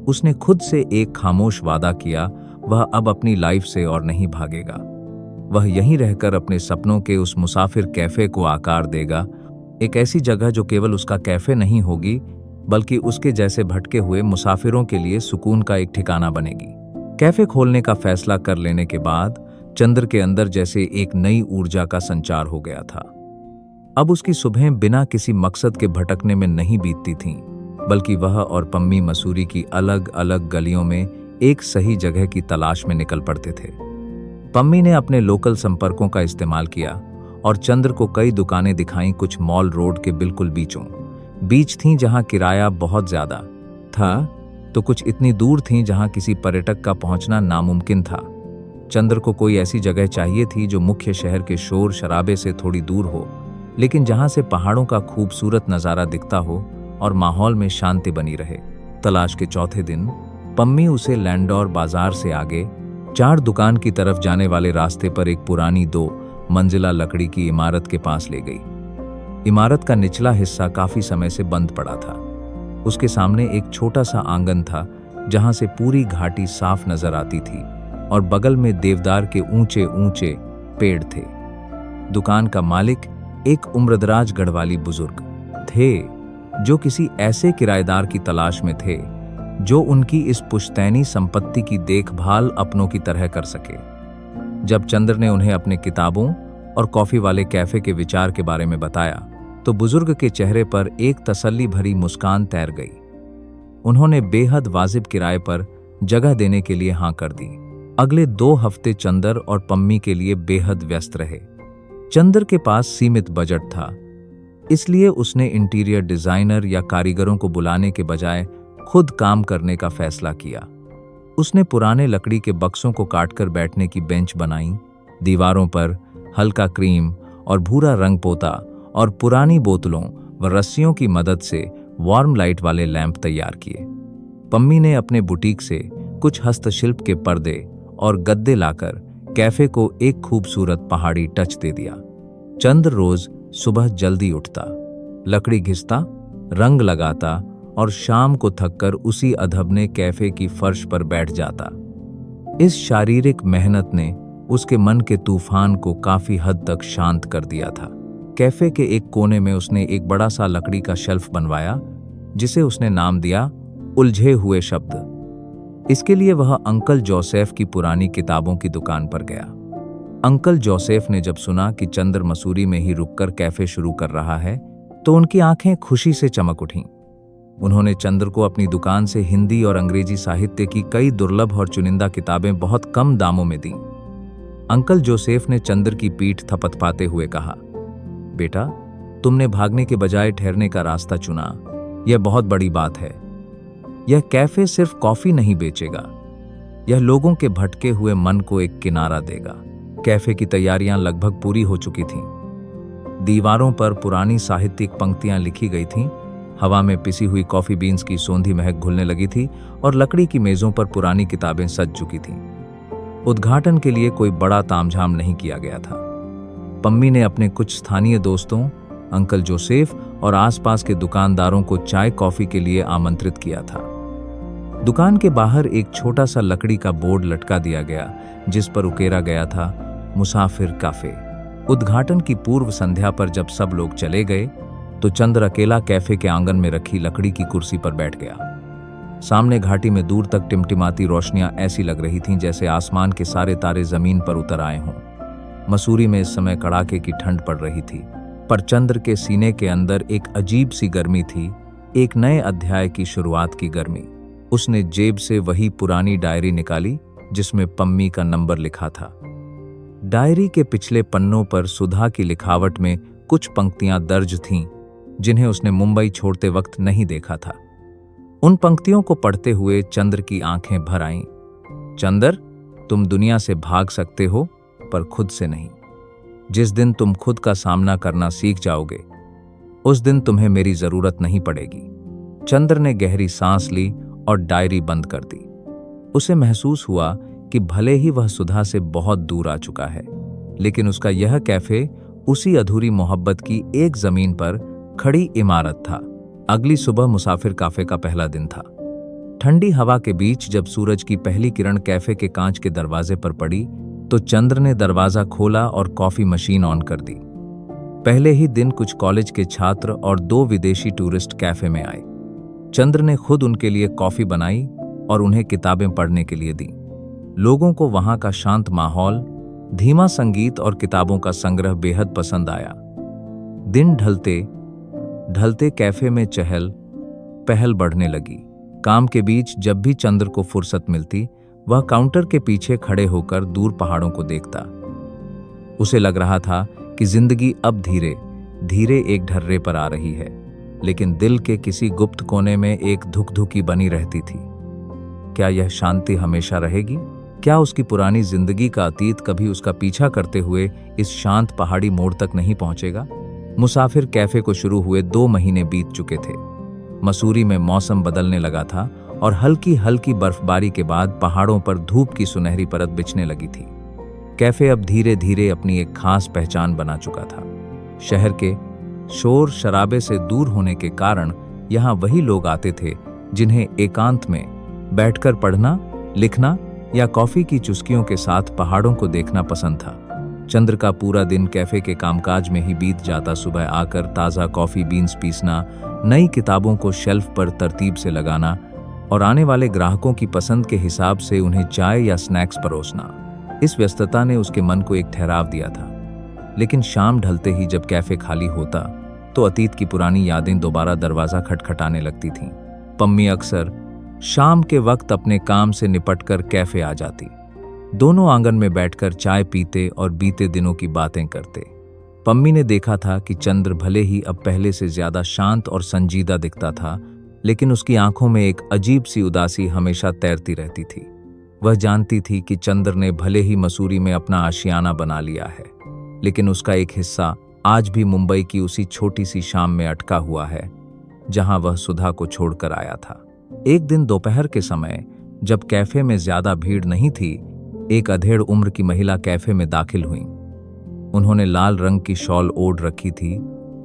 उसने खुद से एक खामोश वादा किया, वह अब अपनी लाइफ से और नहीं भागेगा। वह यहीं रहकर अपने सपनों के उस मुसाफिर कैफे को आकार देगा। एक ऐसी जगह जो केवल उसका कैफे नहीं होगी बल्कि उसके जैसे भटके हुए मुसाफिरों के लिए सुकून का एक ठिकाना बनेगी। कैफे खोलने का फैसला कर लेने के बाद चंद्र के अंदर जैसे एक नई ऊर्जा का संचार हो गया था। अब उसकी सुबहें बिना किसी मकसद के भटकने में नहीं बीतती थीं, बल्कि वह और पम्मी मसूरी की अलग अलग गलियों में एक सही जगह की तलाश में निकल पड़ते थे। पम्मी ने अपने लोकल संपर्कों का इस्तेमाल किया और चंद्र को कई दुकानें दिखाईं, कुछ मॉल रोड के बिल्कुल बीच थीं जहां किराया बहुत ज्यादा था, तो कुछ इतनी दूर थीं जहां किसी पर्यटक का पहुंचना नामुमकिन था। चंद्र को कोई ऐसी जगह चाहिए थी जो मुख्य शहर के शोर शराबे से थोड़ी दूर हो, लेकिन जहां से पहाड़ों का खूबसूरत नजारा दिखता हो और माहौल में शांति बनी रहे। तलाश के चौथे दिन पम्मी उसे लैंडौर बाजार से आगे 4 दुकान की तरफ जाने वाले रास्ते पर एक पुरानी 2 मंजिला लकड़ी की इमारत के पास ले गई। इमारत का निचला हिस्सा काफी समय से बंद पड़ा था। उसके सामने एक छोटा सा आंगन था जहां से पूरी घाटी साफ नजर आती थी और बगल में देवदार के ऊंचे ऊंचे पेड़ थे। दुकान का मालिक एक उम्रदराज गढ़वाली बुजुर्ग थे जो किसी ऐसे किराएदार की तलाश में थे जो उनकी इस पुश्तैनी संपत्ति की देखभाल अपनों की तरह कर सके। जब चंद्र ने उन्हें अपने किताबों और कॉफी वाले कैफे के विचार के बारे में बताया तो बुजुर्ग के चेहरे पर एक तसल्ली भरी मुस्कान तैर गई। उन्होंने बेहद वाजिब किराए पर जगह देने के लिए हाँ कर दी। अगले 2 हफ्ते चंदर और पम्मी के लिए बेहद व्यस्त रहे। चंदर के पास सीमित बजट था, इसलिए उसने इंटीरियर डिजाइनर या कारीगरों को बुलाने के बजाय खुद काम करने का फैसला किया। उसने पुराने लकड़ी के बक्सों को काटकर बैठने की बेंच बनाई, दीवारों पर हल्का क्रीम और भूरा रंग पोता और पुरानी बोतलों व रस्सियों की मदद से वार्म लाइट वाले लैंप तैयार किए। पम्मी ने अपने बुटीक से कुछ हस्तशिल्प के पर्दे और गद्दे लाकर कैफे को एक खूबसूरत पहाड़ी टच दे दिया। चंद्र रोज सुबह जल्दी उठता, लकड़ी घिसता, रंग लगाता और शाम को थककर उसी अधबने कैफे की फर्श पर बैठ जाता। इस शारीरिक मेहनत ने उसके मन के तूफान को काफी हद तक शांत कर दिया था। कैफे के एक कोने में उसने एक बड़ा सा लकड़ी का शेल्फ बनवाया, जिसे उसने नाम दिया उलझे हुए शब्द। इसके लिए वह अंकल जोसेफ की पुरानी किताबों की दुकान पर गया। अंकल जोसेफ ने जब सुना कि चंद्र मसूरी में ही रुककर कैफे शुरू कर रहा है, तो उनकी आंखें खुशी से चमक उठीं। उन्होंने चंद्र को अपनी दुकान से हिंदी और अंग्रेजी साहित्य की कई दुर्लभ और चुनिंदा किताबें बहुत कम दामों में दीं। अंकल जोसेफ ने चंद्र की पीठ थपथपाते हुए कहा, बेटा, तुमने भागने के बजाय ठहरने का रास्ता चुना, यह बहुत बड़ी बात है। यह कैफे सिर्फ कॉफी नहीं बेचेगा, यह लोगों के भटके हुए मन को एक किनारा देगा। कैफे की तैयारियां लगभग पूरी हो चुकी थीं। दीवारों पर पुरानी साहित्यिक पंक्तियां लिखी गई थीं, हवा में पिसी हुई कॉफी बीन्स की सौंधी महक घुलने लगी थी और लकड़ी की मेजों पर पुरानी किताबें सज चुकी थीं। उद्घाटन के लिए कोई बड़ा तामझाम नहीं किया गया था। पम्मी ने अपने कुछ स्थानीय दोस्तों, अंकल जोसेफ और आसपास के दुकानदारों को चाय कॉफी के लिए आमंत्रित किया था। दुकान के बाहर एक छोटा सा लकड़ी का बोर्ड लटका दिया गया, जिस पर उकेरा गया था मुसाफिर कैफे। उद्घाटन की पूर्व संध्या पर जब सब लोग चले गए, तो चंद्र अकेला कैफे के आंगन में रखी लकड़ी की कुर्सी पर बैठ गया। सामने घाटी में दूर तक टिमटिमाती रोशनियां ऐसी लग रही थीं जैसे आसमान के सारे तारे जमीन पर उतर आए हों। मसूरी में इस समय कड़ाके की ठंड पड़ रही थी, पर चंद्र के सीने के अंदर एक अजीब सी गर्मी थी, एक नए अध्याय की शुरुआत की गर्मी। उसने जेब से वही पुरानी डायरी निकाली जिसमें पम्मी का नंबर लिखा था। डायरी के पिछले पन्नों पर सुधा की लिखावट में कुछ पंक्तियां दर्ज थीं जिन्हें उसने मुंबई छोड़ते वक्त नहीं देखा था। उन पंक्तियों को पढ़ते हुए चंद्र की आंखें भर आईं। चंद्र, तुम दुनिया से भाग सकते हो, पर खुद से नहीं। जिस दिन तुम खुद का सामना करना सीख जाओगे, उस दिन तुम्हें मेरी जरूरत नहीं पड़ेगी। चंद्र ने गहरी सांस ली और डायरी बंद कर दी। उसे महसूस हुआ कि भले ही वह सुधा से बहुत दूर आ चुका है, लेकिन उसका यह कैफे उसी अधूरी मोहब्बत की एक जमीन पर खड़ी इमारत था। अगली सुबह मुसाफिर कैफे का पहला दिन था। ठंडी हवा के बीच जब सूरज की पहली किरण कैफे के कांच के दरवाजे पर पड़ी, तो चंद्र ने दरवाजा खोला और कॉफी मशीन ऑन कर दी। पहले ही दिन कुछ कॉलेज के छात्र और 2 विदेशी टूरिस्ट कैफे में आए। चंद्र ने खुद उनके लिए कॉफी बनाई और उन्हें किताबें पढ़ने के लिए दी। लोगों को वहां का शांत माहौल, धीमा संगीत और किताबों का संग्रह बेहद पसंद आया। दिन ढलते ढलते कैफे में चहल पहल बढ़ने लगी। काम के बीच जब भी चंद्र को फुर्सत मिलती, वह काउंटर के पीछे खड़े होकर दूर पहाड़ों को देखता। उसे लग रहा था कि जिंदगी अब धीरे धीरे एक ढर्रे पर आ रही है, लेकिन दिल के किसी गुप्त कोने में एक धुकधुकी बनी रहती थी। क्या यह शांति हमेशा रहेगी? क्या उसकी पुरानी जिंदगी का अतीत कभी उसका पीछा करते हुए इस शांत पहाड़ी मोड़ तक नहीं पहुंचेगा? मुसाफिर कैफे को शुरू हुए 2 महीने बीत चुके थे। मसूरी में मौसम बदलने लगा था और हल्की हल्की बर्फबारी के बाद पहाड़ों पर धूप की सुनहरी परत बिछने लगी थी। कैफे अब धीरे धीरे अपनी एक खास पहचान बना चुका था। शहर के शोर शराबे से दूर होने के कारण यहाँ वही लोग आते थे जिन्हें एकांत में बैठकर पढ़ना, लिखना या कॉफी की चुस्कियों के साथ पहाड़ों को देखना पसंद था। चंद्र का पूरा दिन कैफे के कामकाज में ही बीत जाता। सुबह आकर ताज़ा कॉफी बीन्स पीसना, नई किताबों को शेल्फ पर तरतीब से लगाना और आने वाले ग्राहकों की पसंद के हिसाब से उन्हें चाय या स्नैक्स परोसना। इस व्यस्तता ने उसके मन को एक ठहराव दिया था। लेकिन शाम ढलते ही जब कैफे खाली होता, तो अतीत की पुरानी यादें दोबारा दरवाजा खटखटाने लगती थीं। पम्मी अक्सर शाम के वक्त अपने काम से निपटकर कैफे आ जाती। दोनों आंगन में बैठकर चाय पीते और बीते दिनों की बातें करते। पम्मी ने देखा था कि चंद्र भले ही अब पहले से ज्यादा शांत और संजीदा दिखता था, लेकिन उसकी आंखों में एक अजीब सी उदासी हमेशा तैरती रहती थी। वह जानती थी कि चंद्र ने भले ही मसूरी में अपना आशियाना बना लिया है, लेकिन उसका एक हिस्सा आज भी मुंबई की उसी छोटी सी शाम में अटका हुआ है जहां वह सुधा को छोड़कर आया था। एक दिन दोपहर के समय जब कैफे में ज्यादा भीड़ नहीं थी, एक अधेड़ उम्र की महिला कैफे में दाखिल हुई। उन्होंने लाल रंग की शॉल ओढ़ रखी थी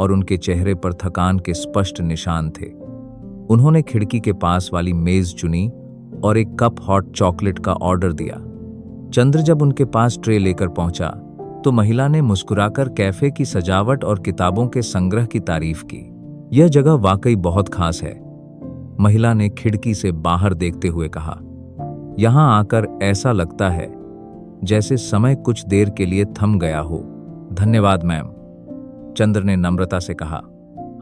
और उनके चेहरे पर थकान के स्पष्ट निशान थे। उन्होंने खिड़की के पास वाली मेज चुनी और एक कप हॉट चॉकलेट का ऑर्डर दिया। चंद्र जब उनके पास ट्रे लेकर पहुंचा तो महिला ने मुस्कुराकर कैफे की सजावट और किताबों के संग्रह की तारीफ की। यह जगह वाकई बहुत खास है, महिला ने खिड़की से बाहर देखते हुए कहा। यहां आकर ऐसा लगता है जैसे समय कुछ देर के लिए थम गया हो। धन्यवाद मैम, चंद्र ने नम्रता से कहा।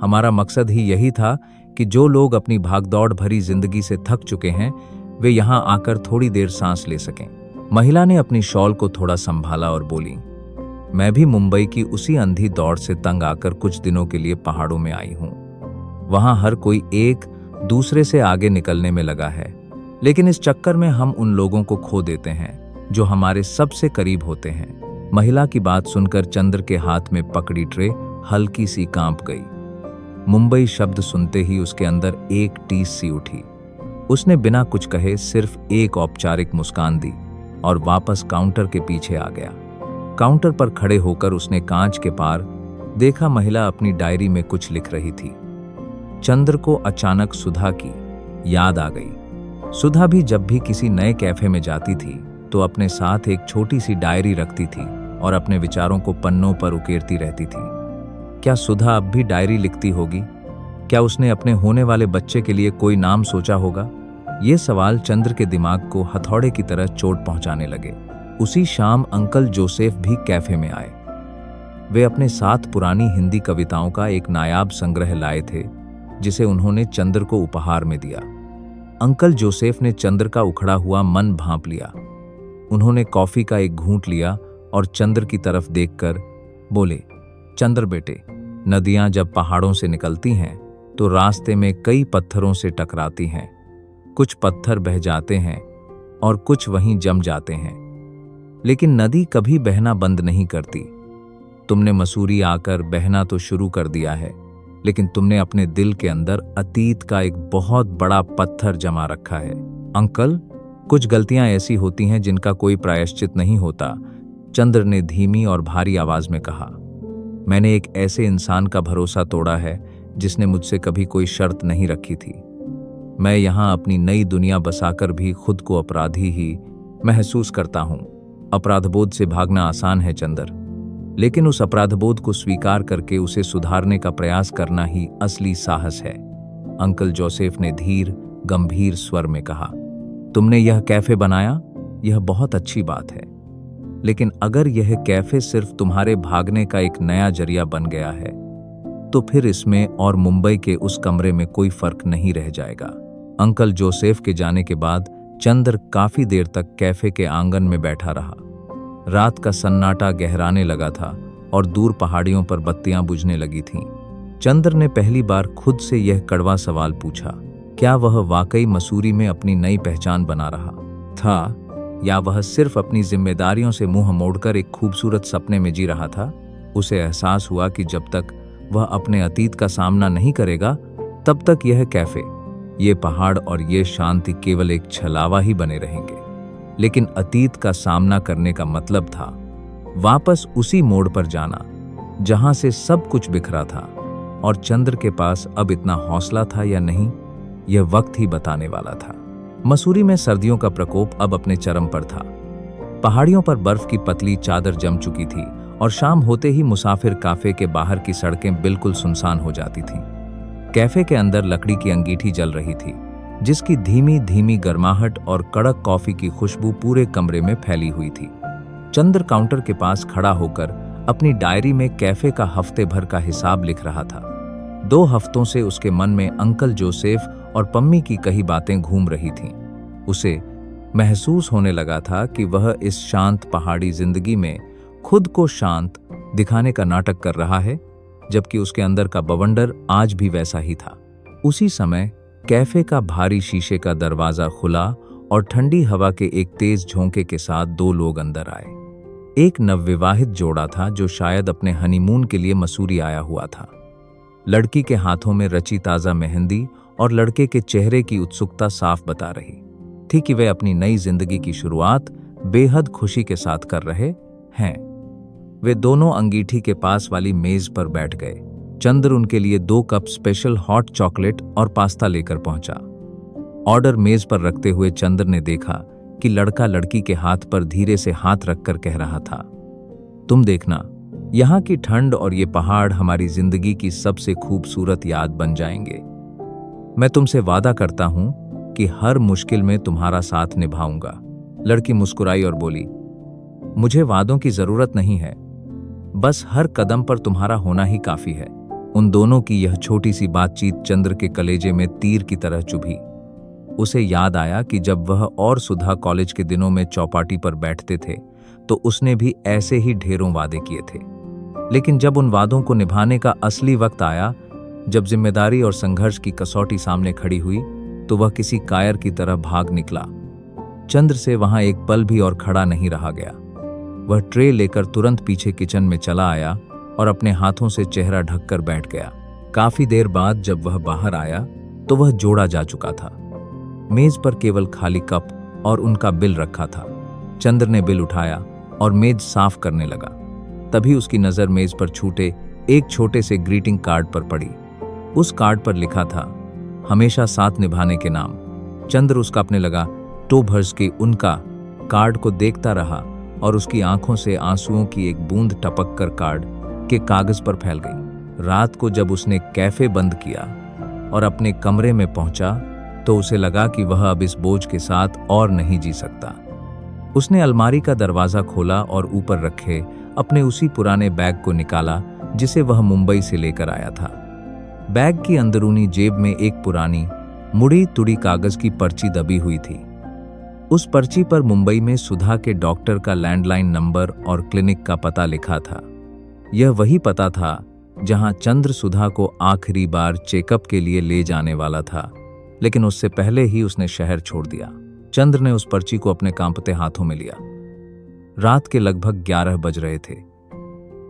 हमारा मकसद ही यही था कि जो लोग अपनी भागदौड़ भरी जिंदगी से थक चुके हैं वे यहां आकर थोड़ी देर सांस ले सकें। महिला ने अपनी शॉल को थोड़ा संभाला और बोली, मैं भी मुंबई की उसी अंधी दौड़ से तंग आकर कुछ दिनों के लिए पहाड़ों में आई हूं। वहां हर कोई एक दूसरे से आगे निकलने में लगा है, लेकिन इस चक्कर में हम उन लोगों को खो देते हैं जो हमारे सबसे करीब होते हैं। महिला की बात सुनकर चंद्र के हाथ में पकड़ी ट्रे हल्की सी कांप गई। मुंबई शब्द सुनते ही उसके अंदर एक टीस सी उठी। उसने बिना कुछ कहे सिर्फ एक औपचारिक मुस्कान दी और वापस काउंटर के पीछे आ गया। काउंटर पर खड़े होकर उसने कांच के पार देखा, महिला अपनी डायरी में कुछ लिख रही थी। चंद्र को अचानक सुधा की याद आ गई। सुधा भी जब भी किसी नए कैफे में जाती थी तो अपने साथ एक छोटी सी डायरी रखती थी और अपने विचारों को पन्नों पर उकेरती रहती थी। क्या सुधा अब भी डायरी लिखती होगी? क्या उसने अपने होने वाले बच्चे के लिए कोई नाम सोचा होगा? ये सवाल चंद्र के दिमाग को हथौड़े की तरह चोट पहुंचाने लगे। उसी शाम अंकल जोसेफ भी कैफे में आए। वे अपने साथ पुरानी हिंदी कविताओं का एक नायाब संग्रह लाए थे जिसे उन्होंने चंद्र को उपहार में दिया। अंकल जोसेफ ने चंद्र का उखड़ा हुआ मन भांप लिया। उन्होंने कॉफी का एक घूंट लिया और चंद्र की तरफ देखकर बोले, चंद्र बेटे, नदियां जब पहाड़ों से निकलती हैं तो रास्ते में कई पत्थरों से टकराती हैं। कुछ पत्थर बह जाते हैं और कुछ वहीं जम जाते हैं, लेकिन नदी कभी बहना बंद नहीं करती। तुमने मसूरी आकर बहना तो शुरू कर दिया है, लेकिन तुमने अपने दिल के अंदर अतीत का एक बहुत बड़ा पत्थर जमा रखा है। अंकल, कुछ गलतियां ऐसी होती हैं जिनका कोई प्रायश्चित नहीं होता, चंद्र ने धीमी और भारी आवाज में कहा। मैंने एक ऐसे इंसान का भरोसा तोड़ा है जिसने मुझसे कभी कोई शर्त नहीं रखी थी। मैं यहां अपनी नई दुनिया बसाकर भी खुद को अपराधी ही महसूस करता हूं। अपराधबोध से भागना आसान है चंद्र, लेकिन उस अपराधबोध को स्वीकार करके उसे सुधारने का प्रयास करना ही असली साहस है। अंकल जोसेफ ने धीर गंभीर स्वर में कहा, तुमने यह कैफे बनाया, यह बहुत अच्छी बात है, लेकिन अगर यह कैफे सिर्फ तुम्हारे भागने का एक नया जरिया बन गया है तो फिर इसमें और मुंबई के उस कमरे में कोई फर्क नहीं रह जाएगा। अंकल जोसेफ के जाने के बाद चंद्र काफी देर तक कैफे के आंगन में बैठा रहा। रात का सन्नाटा गहराने लगा था और दूर पहाड़ियों पर बत्तियां बुझने लगी थीं। चंद्र ने पहली बार खुद से यह कड़वा सवाल पूछा, क्या वह वाकई मसूरी में अपनी नई पहचान बना रहा था, या वह सिर्फ अपनी जिम्मेदारियों से मुंह मोड़कर एक खूबसूरत सपने में जी रहा था? उसे एहसास हुआ कि जब तक वह अपने अतीत का सामना नहीं करेगा तब तक यह कैफे, ये पहाड़ और ये शांति केवल एक छलावा ही बने रहेंगे। लेकिन अतीत का सामना करने का मतलब था वापस उसी मोड़ पर जाना जहां से सब कुछ बिखरा था, और चंद्र के पास अब इतना हौसला था या नहीं, यह वक्त ही बताने वाला था। मसूरी में सर्दियों का प्रकोप अब अपने चरम पर था। पहाड़ियों पर बर्फ की पतली चादर जम चुकी थी और शाम होते ही मुसाफिर काफे के बाहर की सड़कें बिल्कुल सुनसान हो जाती थीं। कैफे के अंदर लकड़ी की अंगीठी जल रही थी, जिसकी धीमी धीमी गर्माहट और कड़क कॉफी की खुशबू पूरे कमरे में फैली हुई थी। चंद्र काउंटर के पास खड़ा होकर अपनी डायरी में कैफे का हफ्ते भर का हिसाब लिख रहा था। 2 हफ्तों से उसके मन में अंकल जोसेफ और पम्मी की कही बातें घूम रही थीं। उसे महसूस होने लगा था कि वह इस शांत पहाड़ी जिंदगी में खुद को शांत दिखाने का नाटक कर रहा है, जबकि उसके अंदर का बवंडर आज भी वैसा ही था। उसी समय कैफे का भारी शीशे का दरवाजा खुला और ठंडी हवा के एक तेज झोंके के साथ 2 लोग अंदर आए। एक नवविवाहित जोड़ा था जो शायद अपने हनीमून के लिए मसूरी आया हुआ था। लड़की के हाथों में रची ताजा मेहंदी और लड़के के चेहरे की उत्सुकता साफ बता रही थी कि वे अपनी नई जिंदगी की शुरुआत बेहद खुशी के साथ कर रहे हैं। वे दोनों अंगीठी के पास वाली मेज पर बैठ गए। चंद्र उनके लिए 2 कप स्पेशल हॉट चॉकलेट और पास्ता लेकर पहुंचा। ऑर्डर मेज पर रखते हुए चंद्र ने देखा कि लड़का लड़की के हाथ पर धीरे से हाथ रखकर कह रहा था, तुम देखना, यहाँ की ठंड और ये पहाड़ हमारी जिंदगी की सबसे खूबसूरत याद बन जाएंगे। मैं तुमसे वादा करता हूं कि हर मुश्किल में तुम्हारा साथ निभाऊंगा। लड़की मुस्कुराई और बोली, मुझे वादों की जरूरत नहीं है, बस हर कदम पर तुम्हारा होना ही काफी है। उन दोनों की यह छोटी सी बातचीत चंद्र के कलेजे में तीर की तरह चुभी। उसे याद आया कि जब वह और सुधा कॉलेज के दिनों में चौपाटी पर बैठते थे तो उसने भी ऐसे ही ढेरों वादे किए थे। लेकिन जब उन वादों को निभाने का असली वक्त आया, जब जिम्मेदारी और संघर्ष की कसौटी सामने खड़ी हुई, तो वह किसी कायर की तरह भाग निकला। चंद्र से वहां एक पल भी और खड़ा नहीं रहा गया। वह ट्रे लेकर तुरंत पीछे किचन में चला आया और अपने हाथों से चेहरा ढककर बैठ गया। काफी देर बाद जब वह बाहर आया तो वह जोड़ा जा चुका था। मेज पर केवल खाली कप और उनका बिल रखा था। चंद्र ने बिल उठाया और मेज साफ करने लगा। तभी उसकी नजर मेज पर छूटे एक छोटे से ग्रीटिंग कार्ड पर पड़ी। उस कार्ड पर लिखा था, हमेशा साथ निभाने के नाम। चंद्र उसका अपने लगा तो भर्स के उनका कार्ड को देखता रहा और उसकी आंखों से आंसुओं की एक बूंद टपक कर कार्ड के कागज पर फैल गई। रात को जब उसने कैफे बंद किया और अपने कमरे में पहुंचा तो उसे लगा कि वह अब इस बोझ के साथ और नहीं जी सकता। उसने अलमारी का दरवाजा खोला और ऊपर रखे अपने उसी पुराने बैग को निकाला जिसे वह मुंबई से लेकर आया था। बैग की अंदरूनी जेब में एक पुरानी मुड़ी तुड़ी कागज की पर्ची दबी हुई थी। उस पर्ची पर मुंबई में सुधा के डॉक्टर का लैंडलाइन नंबर और क्लिनिक का पता लिखा था। यह वही पता था जहां चंद्र सुधा को आखिरी बार चेकअप के लिए ले जाने वाला था, लेकिन उससे पहले ही उसने शहर छोड़ दिया। चंद्र ने उस पर्ची को अपने कांपते हाथों में लिया। रात के लगभग 11 बज रहे थे।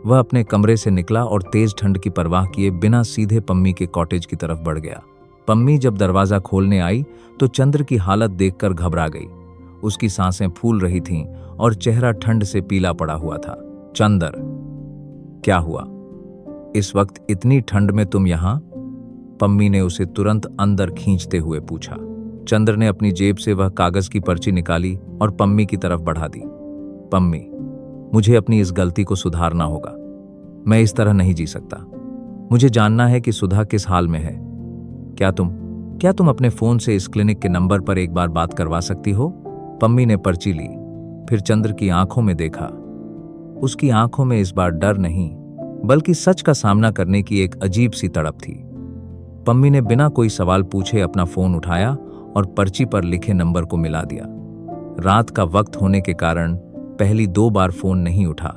वह अपने कमरे से निकला और तेज ठंड की परवाह किए बिना सीधे पम्मी के कॉटेज की तरफ बढ़ गया। पम्मी जब दरवाजा खोलने आई तो चंद्र की हालत देखकर घबरा गई। उसकी सांसें फूल रही थीं और चेहरा ठंड से पीला पड़ा हुआ था। चंद्र, क्या हुआ? इस वक्त इतनी ठंड में तुम यहां? पम्मी ने उसे तुरंत अंदर खींचते हुए पूछा। चंद्र ने अपनी जेब से वह कागज की पर्ची निकाली और पम्मी की तरफ बढ़ा दी। पम्मी, मुझे अपनी इस गलती को सुधारना होगा। मैं इस तरह नहीं जी सकता। मुझे जानना है कि सुधा किस हाल में है। क्या तुम अपने फोन से इस क्लिनिक के नंबर पर एक बार बात करवा सकती हो? पम्मी ने पर्ची ली, फिर चंद्र की आंखों में देखा। उसकी आंखों में इस बार डर नहीं, बल्कि सच का सामना करने की एक अजीब सी तड़प थी। पम्मी ने बिना कोई सवाल पूछे अपना फोन उठाया और पर्ची पर लिखे नंबर को मिला दिया। रात का वक्त होने के कारण पहली 2 बार फोन नहीं उठा,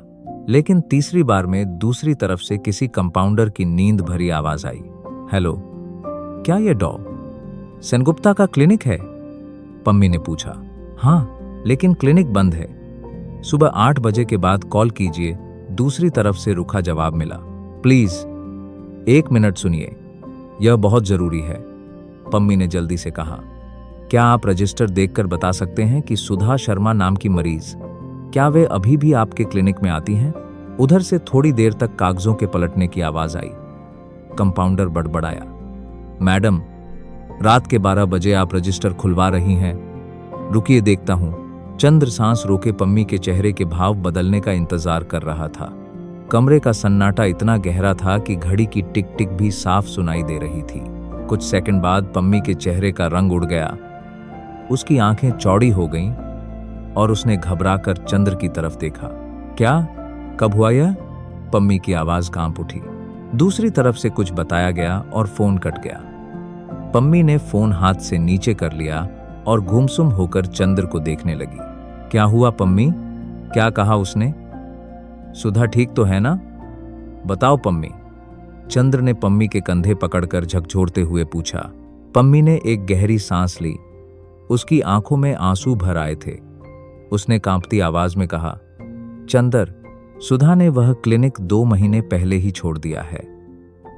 लेकिन तीसरी बार में दूसरी तरफ से किसी कंपाउंडर की नींद भरी आवाज आई। हेलो, क्या यह डॉ सेनगुप्ता का क्लिनिक है? पम्मी ने पूछा। हाँ, लेकिन क्लिनिक बंद है। सुबह 8 बजे के बाद कॉल कीजिए, दूसरी तरफ से रुखा जवाब मिला। प्लीज 1 मिनट सुनिए, यह बहुत जरूरी है, पम्मी ने जल्दी से कहा। क्या आप रजिस्टर देखकर बता सकते हैं कि सुधा शर्मा नाम की मरीज, क्या वे अभी भी आपके क्लिनिक में आती हैं? उधर से थोड़ी देर तक कागजों के पलटने की आवाज आई। कंपाउंडर बड़बड़ाया। मैडम, रात के 12 बजे आप रजिस्टर खुलवा रही हैं? रुकिए, देखता हूं। चंद्र सांस रोके पम्मी के चेहरे के भाव बदलने का इंतजार कर रहा था। कमरे का सन्नाटा इतना गहरा था कि घड़ी की टिक टिक भी साफ सुनाई दे रही थी। कुछ सेकंड बाद पम्मी के चेहरे का रंग उड़ गया। उसकी आंखें चौड़ी हो गईं और उसने घबराकर चंद्र की तरफ देखा। क्या? कब हुआ यह? पम्मी की आवाज कांप उठी। दूसरी तरफ से कुछ बताया गया और फोन कट गया। पम्मी ने फोन हाथ से नीचे कर लिया और गुमसुम होकर चंद्र को देखने लगी। क्या हुआ पम्मी? क्या कहा उसने? सुधा ठीक तो है ना? बताओ पम्मी। चंद्र ने पम्मी के कंधे पकड़कर झकझोरते हुए पूछा। पम्मी ने एक गहरी सांस ली। उसकी आंखों में आंसू भर आए थे। उसने कांपती आवाज में कहा, चंद्र, सुधा ने वह क्लिनिक 2 महीने पहले ही छोड़ दिया है।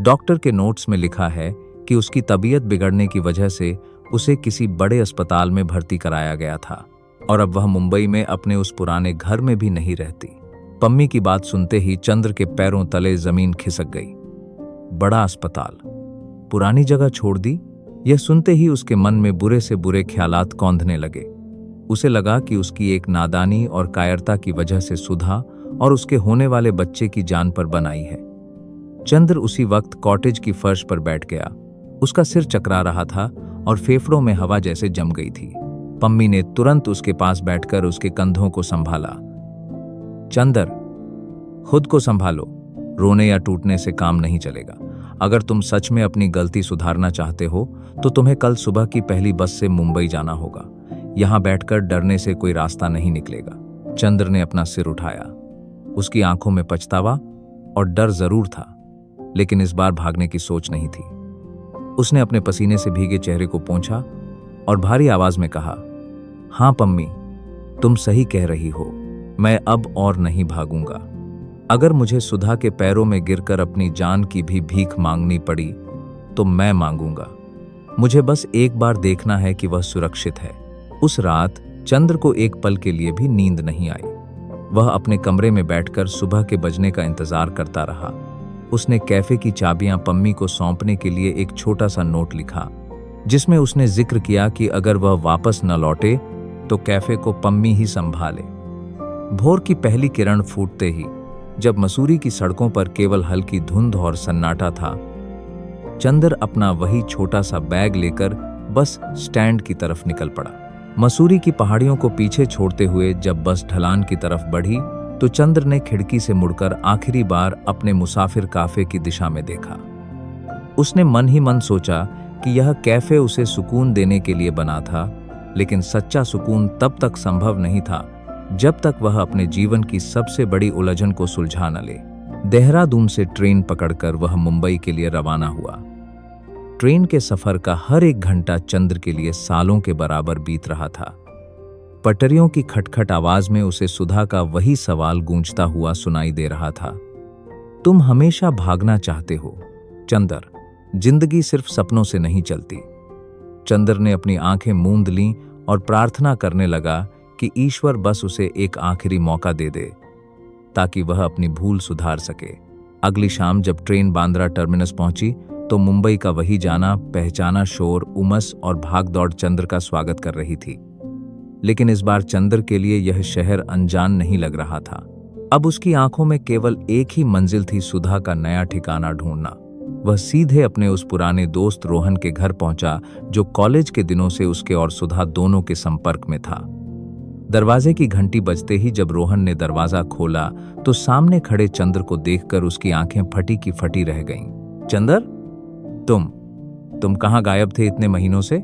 डॉक्टर के नोट्स में लिखा है कि उसकी तबीयत बिगड़ने की वजह से उसे किसी बड़े अस्पताल में भर्ती कराया गया था और अब वह मुंबई में अपने उस पुराने घर में भी नहीं रहती। पम्मी की बात सुनते ही चंद्र के पैरों तले जमीन खिसक गई। बड़ा अस्पताल, पुरानी जगह छोड़ दी? यह सुनते ही उसके मन में बुरे से बुरे ख्यालात कौंधने लगे। उसे लगा कि उसकी एक नादानी और कायरता की वजह से सुधा और उसके होने वाले बच्चे की जान पर बनाई है। चंद्र उसी वक्त कॉटेज की फर्श पर बैठ गया। उसका सिर चकरा रहा था और फेफड़ों में हवा जैसे जम गई थी। पम्मी ने तुरंत उसके पास बैठकर उसके कंधों को संभाला। चंद्र, खुद को संभालो। रोने या टूटने से काम नहीं चलेगा। अगर तुम सच में अपनी गलती सुधारना चाहते हो तो तुम्हें कल सुबह की पहली बस से मुंबई जाना होगा। यहां बैठकर डरने से कोई रास्ता नहीं निकलेगा। चंद्र ने अपना सिर उठाया। उसकी आंखों में पछतावा और डर जरूर था, लेकिन इस बार भागने की सोच नहीं थी। उसने अपने पसीने से भीगे चेहरे को पोंछा और भारी आवाज में कहा, हाँ पम्मी, तुम सही कह रही हो। मैं अब और नहीं भागूंगा। अगर मुझे सुधा के पैरों में गिरकर अपनी जान की भी भीख मांगनी पड़ी तो मैं मांगूंगा। मुझे बस एक बार देखना है कि वह सुरक्षित है। उस रात चंद्र को एक पल के लिए भी नींद नहीं आई। वह अपने कमरे में बैठकर सुबह के बजने का इंतजार करता रहा। उसने कैफे की चाबियां पम्मी को सौंपने के लिए एक छोटा सा नोट लिखा, जिसमें उसने जिक्र किया कि अगर वह वापस न लौटे तो कैफे को पम्मी ही संभाले। भोर की पहली किरण फूटते ही, जब मसूरी की सड़कों पर केवल हल्की धुंध और सन्नाटा था, चंद्र अपना वही छोटा सा बैग लेकर बस स्टैंड की तरफ निकल पड़ा। मसूरी की पहाड़ियों को पीछे छोड़ते हुए जब बस ढलान की तरफ बढ़ी तो चंद्र ने खिड़की से मुड़कर आखिरी बार अपने मुसाफिर काफे की दिशा में देखा। उसने मन ही मन सोचा कि यह कैफे उसे सुकून देने के लिए बना था, लेकिन सच्चा सुकून तब तक संभव नहीं था जब तक वह अपने जीवन की सबसे बड़ी उलझन को सुलझा न ले। देहरादून से ट्रेन पकड़कर वह मुंबई के लिए रवाना हुआ। ट्रेन के सफर का हर एक घंटा चंद्र के लिए सालों के बराबर बीत रहा था। पटरियों की खटखट आवाज में उसे सुधा का वही सवाल गूंजता हुआ सुनाई दे रहा था, तुम हमेशा भागना चाहते हो चंद्र, जिंदगी सिर्फ सपनों से नहीं चलती। चंद्र ने अपनी आंखें मूंद लीं और प्रार्थना करने लगा कि ईश्वर बस उसे एक आखिरी मौका दे दे ताकि वह अपनी भूल सुधार सके। अगली शाम जब ट्रेन बांद्रा टर्मिनस पहुंची तो मुंबई का वही जाना पहचाना शोर, उमस और भागदौड़ चंद्र का स्वागत कर रही थी। लेकिन इस बार चंद्र के लिए यह शहर अनजान नहीं लग रहा था। अब उसकी आंखों में केवल एक ही मंजिल थी, सुधा का नया ठिकाना ढूंढना। वह सीधे अपने उस पुराने दोस्त रोहन के घर पहुंचा, जो कॉलेज के दिनों से उसके और सुधा दोनों के संपर्क में था। दरवाजे की घंटी बजते ही जब रोहन ने दरवाजा खोला तो सामने खड़े चंद्र को देखकर उसकी आंखें फटी की फटी रह गईं। चंद्र, तुम कहाँ गायब थे इतने महीनों से?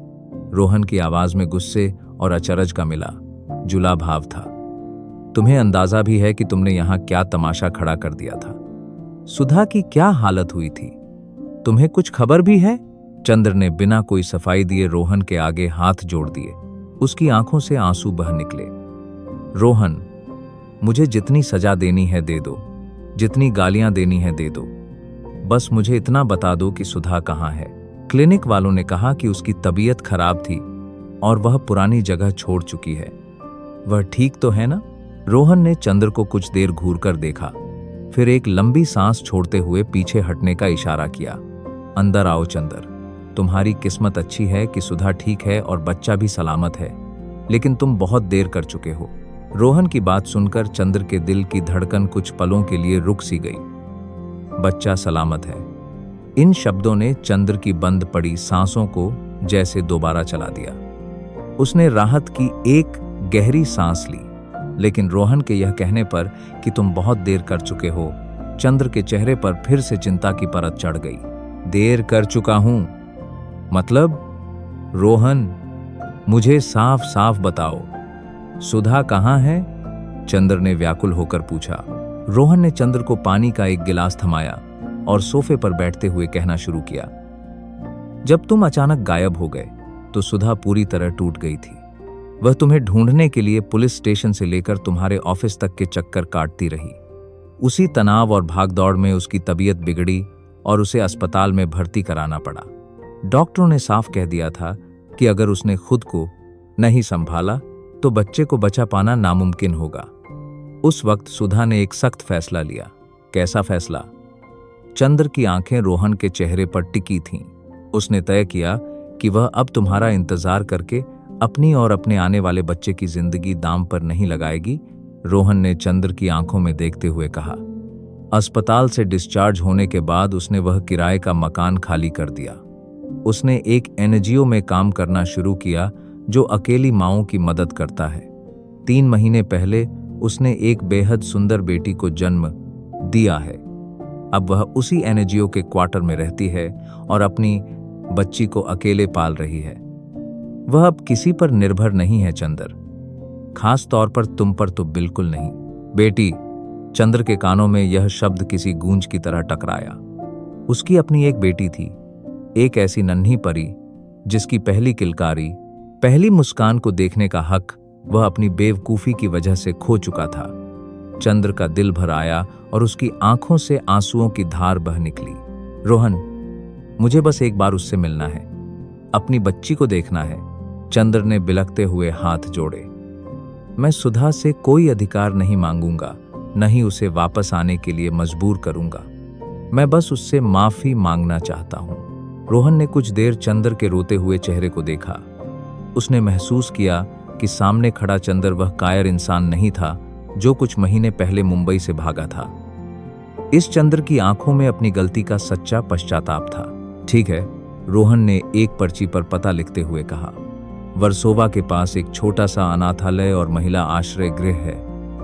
रोहन की आवाज में गुस्से और अचरज का मिला जुला भाव था। तुम्हें अंदाजा भी है कि तुमने यहाँ क्या तमाशा खड़ा कर दिया था? सुधा की क्या हालत हुई थी? तुम्हें कुछ खबर भी है? चंद्र ने बिना कोई सफाई दिए रोहन के आगे हाथ जोड़ दिए। उसकी आंखों से आंसू बह निकले। रोहन, मुझे जितनी सजा देनी है दे दो, जितनी गालियां देनी है दे दो, बस मुझे इतना बता दो कि सुधा कहाँ है। क्लिनिक वालों ने कहा कि उसकी तबीयत खराब थी और वह पुरानी जगह छोड़ चुकी है। वह ठीक तो है ना? रोहन ने चंद्र को कुछ देर घूरकर देखा, फिर एक लंबी सांस छोड़ते हुए पीछे हटने का इशारा किया। अंदर आओ चंद्र, तुम्हारी किस्मत अच्छी है कि सुधा ठीक है और बच्चा भी सलामत है, लेकिन तुम बहुत देर कर चुके हो। रोहन की बात सुनकर चंद्र के दिल की धड़कन कुछ पलों के लिए रुक सी गई। बच्चा सलामत है, इन शब्दों ने चंद्र की बंद पड़ी सांसों को जैसे दोबारा चला दिया। उसने राहत की एक गहरी सांस ली, लेकिन रोहन के यह कहने पर कि तुम बहुत देर कर चुके हो, चंद्र के चेहरे पर फिर से चिंता की परत चढ़ गई। देर कर चुका हूं। मतलब? रोहन, मुझे साफ साफ बताओ, सुधा कहाँ है? चंद्र ने व्याकुल होकर पूछा। रोहन ने चंद्र को पानी का एक गिलास थमाया और सोफे पर बैठते हुए कहना शुरू किया। जब तुम अचानक गायब हो गए तो सुधा पूरी तरह टूट गई थी। वह तुम्हें ढूंढने के लिए पुलिस स्टेशन से लेकर तुम्हारे ऑफिस तक के चक्कर काटती रही। उसी तनाव और भागदौड़ में उसकी तबीयत बिगड़ी और उसे अस्पताल में भर्ती कराना पड़ा। डॉक्टरों ने साफ कह दिया था कि अगर उसने खुद को नहीं संभाला तो बच्चे को बचा पाना नामुमकिन होगा। उस वक्त सुधा ने एक सख्त फैसला लिया। कैसा फैसला? चंद्र की आंखें रोहन के चेहरे पर टिकी थीं। उसने तय किया कि वह अब तुम्हारा इंतजार करके अपनी और अपने आने वाले बच्चे की जिंदगी दांव पर नहीं लगाएगी। रोहन ने चंद्र की आंखों में देखते हुए कहा। अस्पताल से डिस्चार्ज होने के बाद उसने वह किराए का मकान खाली कर दिया। उसने एक एनजीओ में काम करना शुरू किया जो अकेली माओं की मदद करता है। 3 महीने पहले उसने एक बेहद सुंदर बेटी को जन्म दिया है। अब वह उसी एनजीओ के क्वार्टर में रहती है और अपनी बच्ची को अकेले पाल रही है। वह अब किसी पर निर्भर नहीं है चंद्र, खास तौर पर तुम पर तो बिल्कुल नहीं। बेटी, चंद्र के कानों में यह शब्द किसी गूंज की तरह टकराया। उसकी अपनी एक बेटी थी, एक ऐसी नन्ही परी जिसकी पहली किलकारी, पहली मुस्कान को देखने का हक वह अपनी बेवकूफी की वजह से खो चुका था। चंद्र का दिल भर आया और उसकी आंखों से आंसुओं की धार बह निकली। रोहन, मुझे बस एक बार उससे मिलना है, अपनी बच्ची को देखना है। चंद्र ने बिलखते हुए हाथ जोड़े। मैं सुधा से कोई अधिकार नहीं मांगूंगा, न ही उसे वापस आने के लिए मजबूर करूंगा। मैं बस उससे माफी मांगना चाहता हूं। रोहन ने कुछ देर चंद्र के रोते हुए चेहरे को देखा। उसने महसूस किया कि सामने खड़ा चंद्र वह कायर इंसान नहीं था जो कुछ महीने पहले मुंबई से भागा था। इस चंद्र की आंखों में अपनी गलती का सच्चा पश्चाताप था। ठीक है, रोहन ने एक पर्ची पर पता लिखते हुए कहा। वर्सोवा के पास एक छोटा सा अनाथालय और महिला आश्रय गृह है।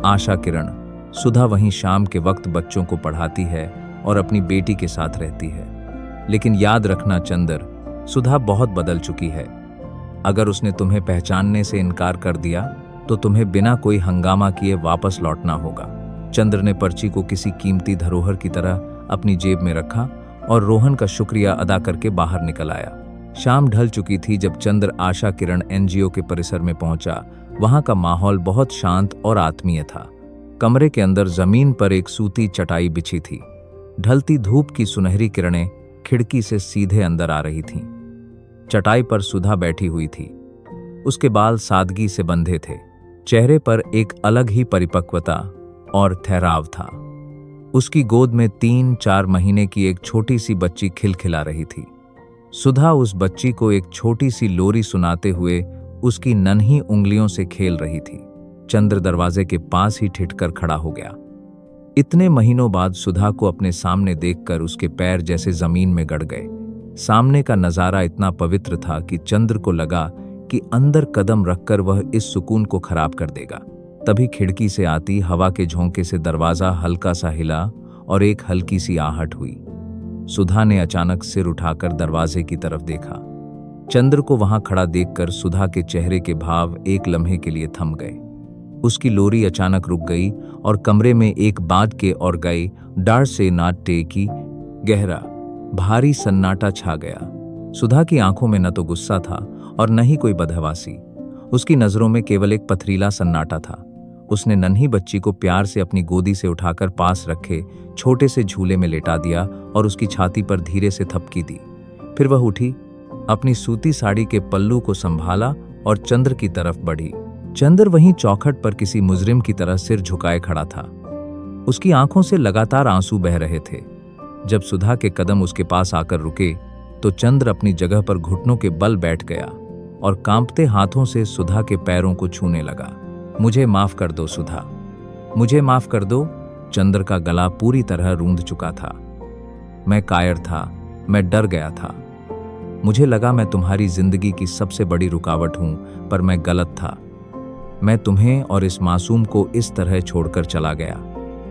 आशा किरण, सुधा वहीं शाम के वक्त बच्चों को पढ़ाती है और अपनी बेटी के साथ रहती है। लेकिन याद रखना चंद्र, सुधा बहुत बदल चुकी है। अगर उसने तुम्हें पहचानने से इनकार कर दिया तो तुम्हें बिना कोई हंगामा किए वापस लौटना होगा। चंद्र ने पर्ची को किसी कीमती धरोहर की तरह अपनी जेब में रखा और रोहन का शुक्रिया अदा करके बाहर निकल आया। शाम ढल चुकी थी जब चंद्र आशा किरण एनजीओ के परिसर में पहुंचा। वहां का माहौल बहुत शांत और आत्मीय था। कमरे के अंदर जमीन पर एक सूती चटाई बिछी थी। ढलती धूप की सुनहरी किरणें खिड़की से सीधे अंदर आ रही थीं। चटाई पर सुधा बैठी हुई थी। उसके बाल सादगी से बंधे थे। चेहरे पर एक अलग ही परिपक्वता और ठहराव था। उसकी गोद में 3-4 महीने की एक छोटी सी बच्ची खिलखिला रही थी। सुधा उस बच्ची को एक छोटी सी लोरी सुनाते हुए उसकी नन्ही उंगलियों से खेल रही थी। चंद्र दरवाजे के पास ही ठिठकर खड़ा हो गया। इतने महीनों बाद सुधा को अपने सामने देखकर उसके पैर जैसे जमीन में गड़ गए। सामने का नजारा इतना पवित्र था कि चंद्र को लगा कि अंदर कदम रखकर वह इस सुकून को खराब कर देगा। तभी खिड़की से आती हवा के झोंके से दरवाजा हल्का सा हिला और एक हल्की सी आहट हुई। सुधा ने अचानक सिर उठाकर दरवाजे की तरफ देखा। चंद्र को वहां खड़ा देखकर सुधा के चेहरे के भाव एक लम्हे के लिए थम गए। उसकी लोरी अचानक रुक गई और कमरे में एक बाज के और गई डार से नाट्य की गहरा भारी सन्नाटा छा गया। सुधा की आंखों में न तो गुस्सा था और न ही कोई बदहवासी। उसकी नजरों में केवल एक पथरीला सन्नाटा था। उसने नन्ही बच्ची को प्यार से अपनी गोदी से उठाकर पास रखे छोटे से झूले में लेटा दिया और उसकी छाती पर धीरे से थपकी दी। फिर वह उठी, अपनी सूती साड़ी के पल्लू को संभाला और चंद्र की तरफ बढ़ी। चंद्र वहीं चौखट पर किसी मुजरिम की तरह सिर झुकाए खड़ा था। उसकी आंखों से लगातार आंसू बह रहे थे। जब सुधा के कदम उसके पास आकर रुके तो चंद्र अपनी जगह पर घुटनों के बल बैठ गया और कांपते हाथों से सुधा के पैरों को छूने लगा। मुझे माफ कर दो सुधा, मुझे माफ कर दो। चंद्र का गला पूरी तरह रूंध चुका था। मैं कायर था, मैं डर गया था। मुझे लगा मैं तुम्हारी जिंदगी की सबसे बड़ी रुकावट हूं, पर मैं गलत था। मैं तुम्हें और इस मासूम को इस तरह छोड़कर चला गया।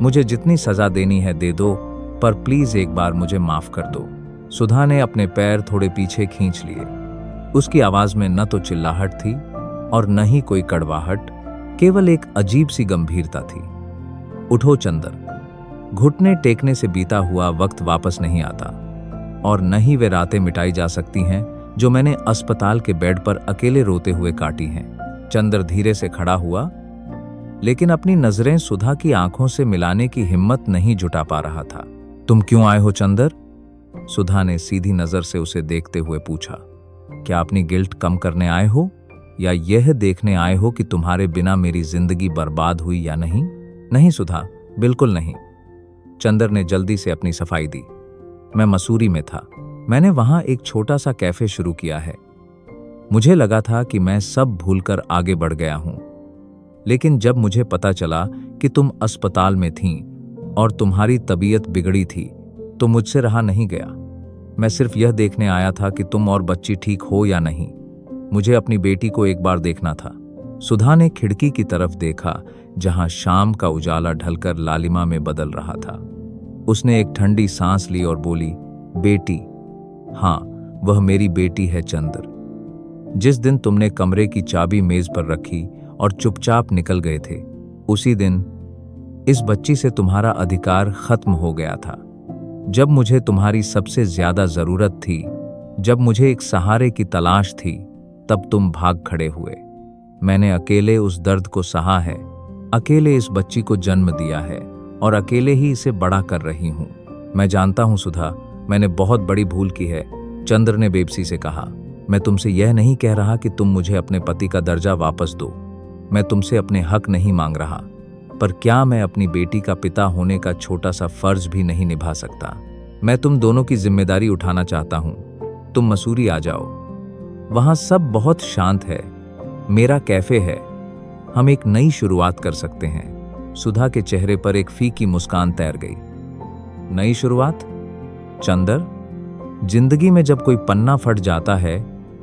मुझे जितनी सजा देनी है दे दो, पर प्लीज एक बार मुझे माफ कर दो। सुधा ने अपने पैर थोड़े पीछे खींच लिए। उसकी आवाज में न तो चिल्लाहट थी और न ही कोई कड़वाहट, केवल एक अजीब सी गंभीरता थी। उठो चंदर, घुटने टेकने से बीता हुआ वक्त वापस नहीं आता, और न ही वे रातें मिटाई जा सकती हैं जो मैंने अस्पताल के बेड पर अकेले रोते हुए काटी हैं। चंदर धीरे से खड़ा हुआ, लेकिन अपनी नजरें सुधा की आंखों से मिलाने की हिम्मत नहीं जुटा पा रहा था। तुम क्यों आए हो चंदर? सुधा ने सीधी नजर से उसे देखते हुए पूछा। क्या अपनी गिल्ट कम करने आए हो, या यह देखने आए हो कि तुम्हारे बिना मेरी जिंदगी बर्बाद हुई या नहीं? नहीं सुधा, बिल्कुल नहीं। चंदर ने जल्दी से अपनी सफाई दी। मैं मसूरी में था। मैंने वहां एक छोटा सा कैफे शुरू किया है। मुझे लगा था कि मैं सब भूलकर आगे बढ़ गया हूं, लेकिन जब मुझे पता चला कि तुम अस्पताल में थीं और तुम्हारी तबीयत बिगड़ी थी, तो मुझसे रहा नहीं गया। मैं सिर्फ यह देखने आया था कि तुम और बच्ची ठीक हो या नहीं। मुझे अपनी बेटी को एक बार देखना था। सुधा ने खिड़की की तरफ देखा, जहां शाम का उजाला ढलकर लालिमा में बदल रहा था। उसने एक ठंडी सांस ली और बोली, बेटी? हाँ, वह मेरी बेटी है चंदर। जिस दिन तुमने कमरे की चाबी मेज पर रखी और चुपचाप निकल गए थे, उसी दिन इस बच्ची से तुम्हारा अधिकार खत्म हो गया था। जब मुझे तुम्हारी सबसे ज्यादा जरूरत थी, जब मुझे एक सहारे की तलाश थी, तब तुम भाग खड़े हुए। मैंने अकेले उस दर्द को सहा है, अकेले इस बच्ची को जन्म दिया है और अकेले ही इसे बड़ा कर रही हूं। मैं जानता हूं सुधा, मैंने बहुत बड़ी भूल की है। चंद्र ने बेबसी से कहा। मैं तुमसे यह नहीं कह रहा कि तुम मुझे अपने पति का दर्जा वापस दो। मैं तुमसे अपने हक नहीं मांग रहा, पर क्या मैं अपनी बेटी का पिता होने का छोटा सा फर्ज भी नहीं निभा सकता? मैं तुम दोनों की जिम्मेदारी उठाना चाहता हूं। तुम मसूरी आ जाओ, वहां सब बहुत शांत है। मेरा कैफे है, हम एक नई शुरुआत कर सकते हैं। सुधा के चेहरे पर एक फीकी मुस्कान तैर गई। नई शुरुआत? चंदर, जिंदगी में जब कोई पन्ना फट जाता है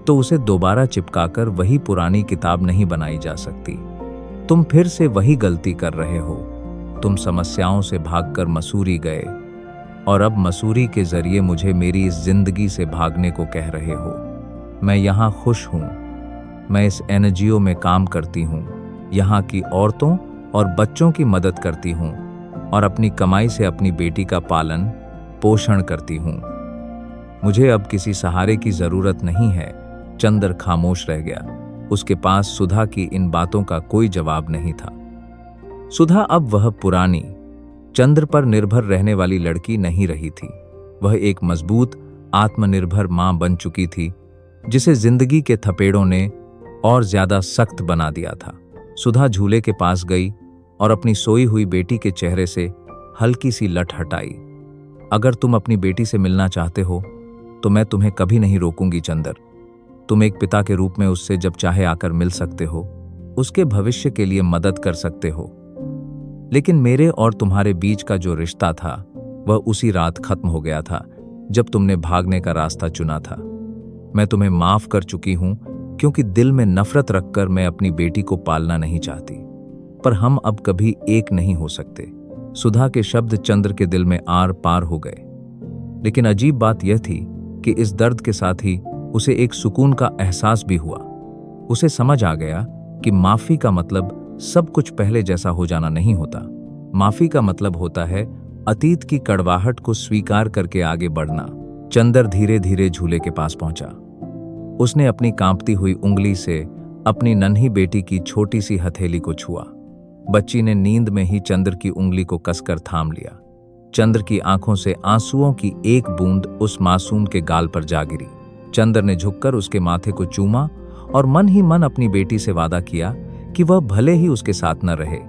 तो उसे दोबारा चिपकाकर वही पुरानी किताब नहीं बनाई जा सकती। तुम फिर से वही गलती कर रहे हो। तुम समस्याओं से भागकर मसूरी गए और अब मसूरी के जरिए मुझे मेरी इस जिंदगी से भागने को कह रहे हो। मैं यहाँ खुश हूँ। मैं इस एनजीओ में काम करती हूँ, यहाँ की औरतों और बच्चों की मदद करती हूँ और अपनी कमाई से अपनी बेटी का पालन पोषण करती हूँ। मुझे अब किसी सहारे की जरूरत नहीं है। चंदर खामोश रह गया। उसके पास सुधा की इन बातों का कोई जवाब नहीं था। सुधा अब वह पुरानी, चंद्र पर निर्भर रहने वाली लड़की नहीं रही थी। वह एक मजबूत, आत्मनिर्भर मां बन चुकी थी, जिसे जिंदगी के थपेड़ों ने और ज्यादा सख्त बना दिया था। सुधा झूले के पास गई और अपनी सोई हुई बेटी के चेहरे से हल्की सी लट हटाई। अगर तुम अपनी बेटी से मिलना चाहते हो तो मैं तुम्हें कभी नहीं रोकूंगी चंदर। तुम एक पिता के रूप में उससे जब चाहे आकर मिल सकते हो, उसके भविष्य के लिए मदद कर सकते हो। लेकिन मेरे और तुम्हारे बीच का जो रिश्ता था, वह उसी रात खत्म हो गया था जब तुमने भागने का रास्ता चुना था। मैं तुम्हें माफ कर चुकी हूं, क्योंकि दिल में नफरत रखकर मैं अपनी बेटी को पालना नहीं चाहती। पर हम अब कभी एक नहीं हो सकते। सुधा के शब्द चंद्र के दिल में आर पार हो गए। लेकिन अजीब बात यह थी कि इस दर्द के साथ ही उसे एक सुकून का एहसास भी हुआ। उसे समझ आ गया कि माफी का मतलब सब कुछ पहले जैसा हो जाना नहीं होता। माफी का मतलब होता है अतीत की कड़वाहट को स्वीकार करके आगे बढ़ना। चंदर धीरे धीरे झूले के पास पहुंचा। उसने अपनी कांपती हुई उंगली से अपनी नन्ही बेटी की छोटी सी हथेली को छुआ। बच्ची ने नींद में ही चंद्र की उंगली को कसकर थाम लिया। चंद्र की आंखों से आंसुओं की एक बूंद उस मासूम के गाल पर जा गिरी। चंद्र ने झुककर उसके माथे को चूमा और मन ही मन अपनी बेटी से वादा किया कि वह भले ही उसके साथ न रहे,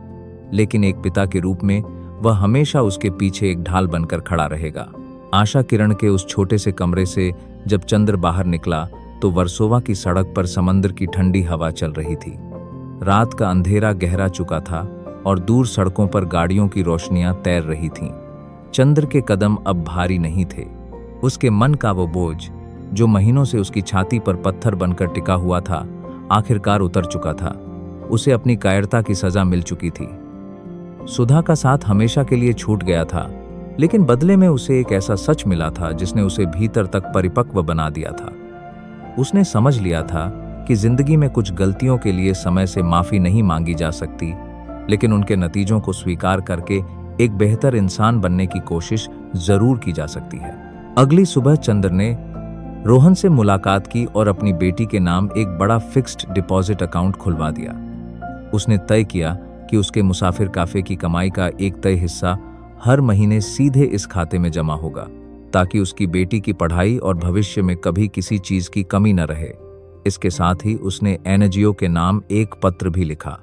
लेकिन एक पिता के रूप में वह हमेशा उसके पीछे एक ढाल बनकर खड़ा रहेगा। आशा किरण के उस छोटे से कमरे से जब चंद्र बाहर निकला तो वर्सोवा की सड़क पर समंदर की ठंडी हवा चल रही थी। रात का अंधेरा गहरा चुका था और दूर सड़कों पर गाड़ियों की रोशनियां तैर रही थीं। चंद्र के कदम अब भारी नहीं थे। उसके मन का वो बोझ, जो महीनों से उसकी छाती पर पत्थर बनकर टिका हुआ था, आखिरकार उतर चुका था। उसे अपनी कायरता की सजा मिल चुकी थी। सुधा का साथ हमेशा के लिए छूट गया था, लेकिन बदले में उसे एक ऐसा सच मिला था जिसने उसे भीतर तक परिपक्व बना दिया था। उसने समझ लिया था कि जिंदगी में कुछ गलतियों के लिए समय से माफी नहीं मांगी जा सकती, लेकिन उनके नतीजों को स्वीकार करके एक बेहतर इंसान बनने की कोशिश जरूर की जा सकती है। अगली सुबह चंद्र ने रोहन से मुलाकात की और अपनी बेटी के नाम एक बड़ा फिक्स्ड डिपॉजिट अकाउंट खुलवा दिया। उसने तय किया कि उसके मुसाफिर कैफे की कमाई का एक तय हिस्सा हर महीने सीधे इस खाते में जमा होगा, ताकि उसकी बेटी की पढ़ाई और भविष्य में कभी किसी चीज की कमी न रहे। इसके साथ ही उसने एनजीओ के नाम एक पत्र भी लिखा,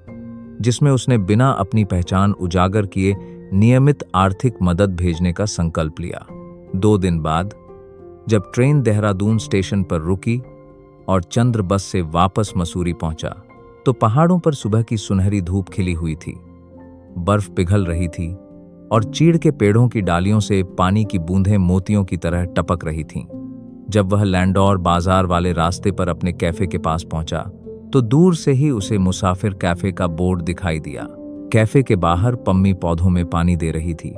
जिसमें उसने बिना अपनी पहचान उजागर किए नियमित आर्थिक मदद भेजने का संकल्प लिया। 2 दिन बाद जब ट्रेन देहरादून स्टेशन पर रुकी और चंद्र बस से वापस मसूरी पहुंचा, तो पहाड़ों पर सुबह की सुनहरी धूप खिली हुई थी। बर्फ पिघल रही थी और चीड़ के पेड़ों की डालियों से पानी की बूंदें मोतियों की तरह टपक रही थीं। जब वह लैंडौर बाजार वाले रास्ते पर अपने कैफे के पास पहुंचा, तो दूर से ही उसे मुसाफिर कैफे का बोर्ड दिखाई दिया। कैफे के बाहर पम्मी पौधों में पानी दे रही थी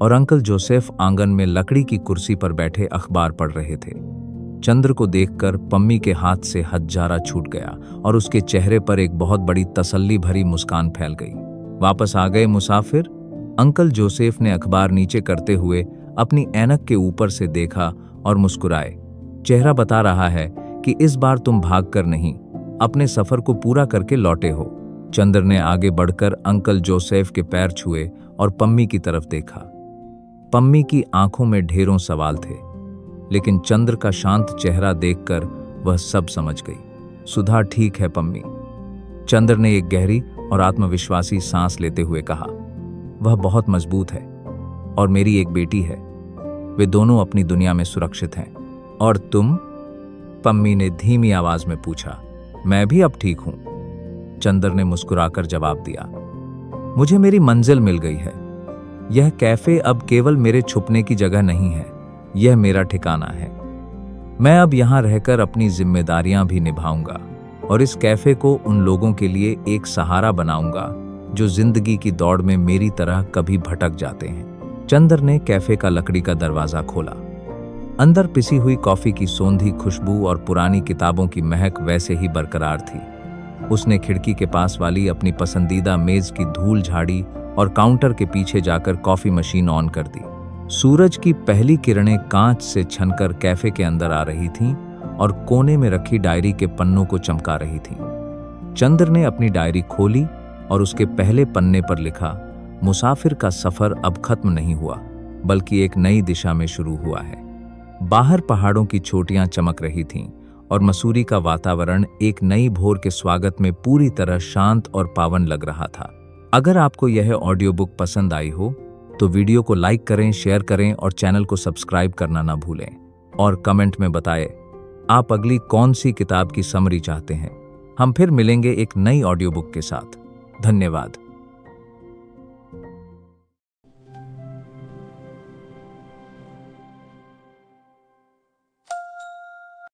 और अंकल जोसेफ आंगन में लकड़ी की कुर्सी पर बैठे अखबार पढ़ रहे थे। चंद्र को देखकर पम्मी के हाथ से हथजारा छूट गया और उसके चेहरे पर एक बहुत बड़ी तसल्ली भरी मुस्कान फैल गई। वापस आ गए मुसाफिर? अंकल जोसेफ ने अखबार नीचे करते हुए अपनी ऐनक के ऊपर से देखा और मुस्कुराए। चेहरा बता रहा है कि इस बार तुम भागकर नहीं, अपने सफर को पूरा करके लौटे हो। चंद्र ने आगे बढ़कर अंकल जोसेफ के पैर छुए और पम्मी की तरफ देखा। पम्मी की आंखों में ढेरों सवाल थे, लेकिन चंद्र का शांत चेहरा देखकर वह सब समझ गई। सुधा ठीक है पम्मी, चंद्र ने एक गहरी और आत्मविश्वासी सांस लेते हुए कहा। वह बहुत मजबूत है और मेरी एक बेटी है। वे दोनों अपनी दुनिया में सुरक्षित हैं। और तुम? पम्मी ने धीमी आवाज में पूछा। मैं भी अब ठीक हूं, चंद्र ने मुस्कुराकर जवाब दिया। मुझे मेरी मंजिल मिल गई है। यह कैफे अब केवल मेरे छुपने की जगह नहीं है, यह मेरा ठिकाना है। मैं अब यहां रहकर अपनी जिम्मेदारियां भी निभाऊंगा और इस कैफे को उन लोगों के लिए एक सहारा बनाऊंगा जो जिंदगी की दौड़ में मेरी तरह कभी भटक जाते हैं। चंद्र ने कैफे का लकड़ी का दरवाजा खोला। अंदर पिसी हुई कॉफी की सोंधी खुशबू और पुरानी किताबों की महक वैसे ही बरकरार थी। उसने खिड़की के पास वाली अपनी पसंदीदा मेज की धूल झाड़ी और काउंटर के पीछे जाकर कॉफी मशीन ऑन कर दी। सूरज की पहली किरणें कांच से छनकर कैफे के अंदर आ रही थीं और कोने में रखी डायरी के पन्नों को चमका रही थीं। चंद्र ने अपनी डायरी खोली और उसके पहले पन्ने पर लिखा, मुसाफिर का सफर अब खत्म नहीं हुआ, बल्कि एक नई दिशा में शुरू हुआ है। बाहर पहाड़ों की चोटियां चमक रही थीं और मसूरी का वातावरण एक नई भोर के स्वागत में पूरी तरह शांत और पावन लग रहा था। अगर आपको यह ऑडियो बुक पसंद आई हो तो वीडियो को लाइक करें, शेयर करें और चैनल को सब्सक्राइब करना ना भूलें। और कमेंट में बताएं आप अगली कौन सी किताब की समरी चाहते हैं। हम फिर मिलेंगे एक नई ऑडियो बुक के साथ। धन्यवाद।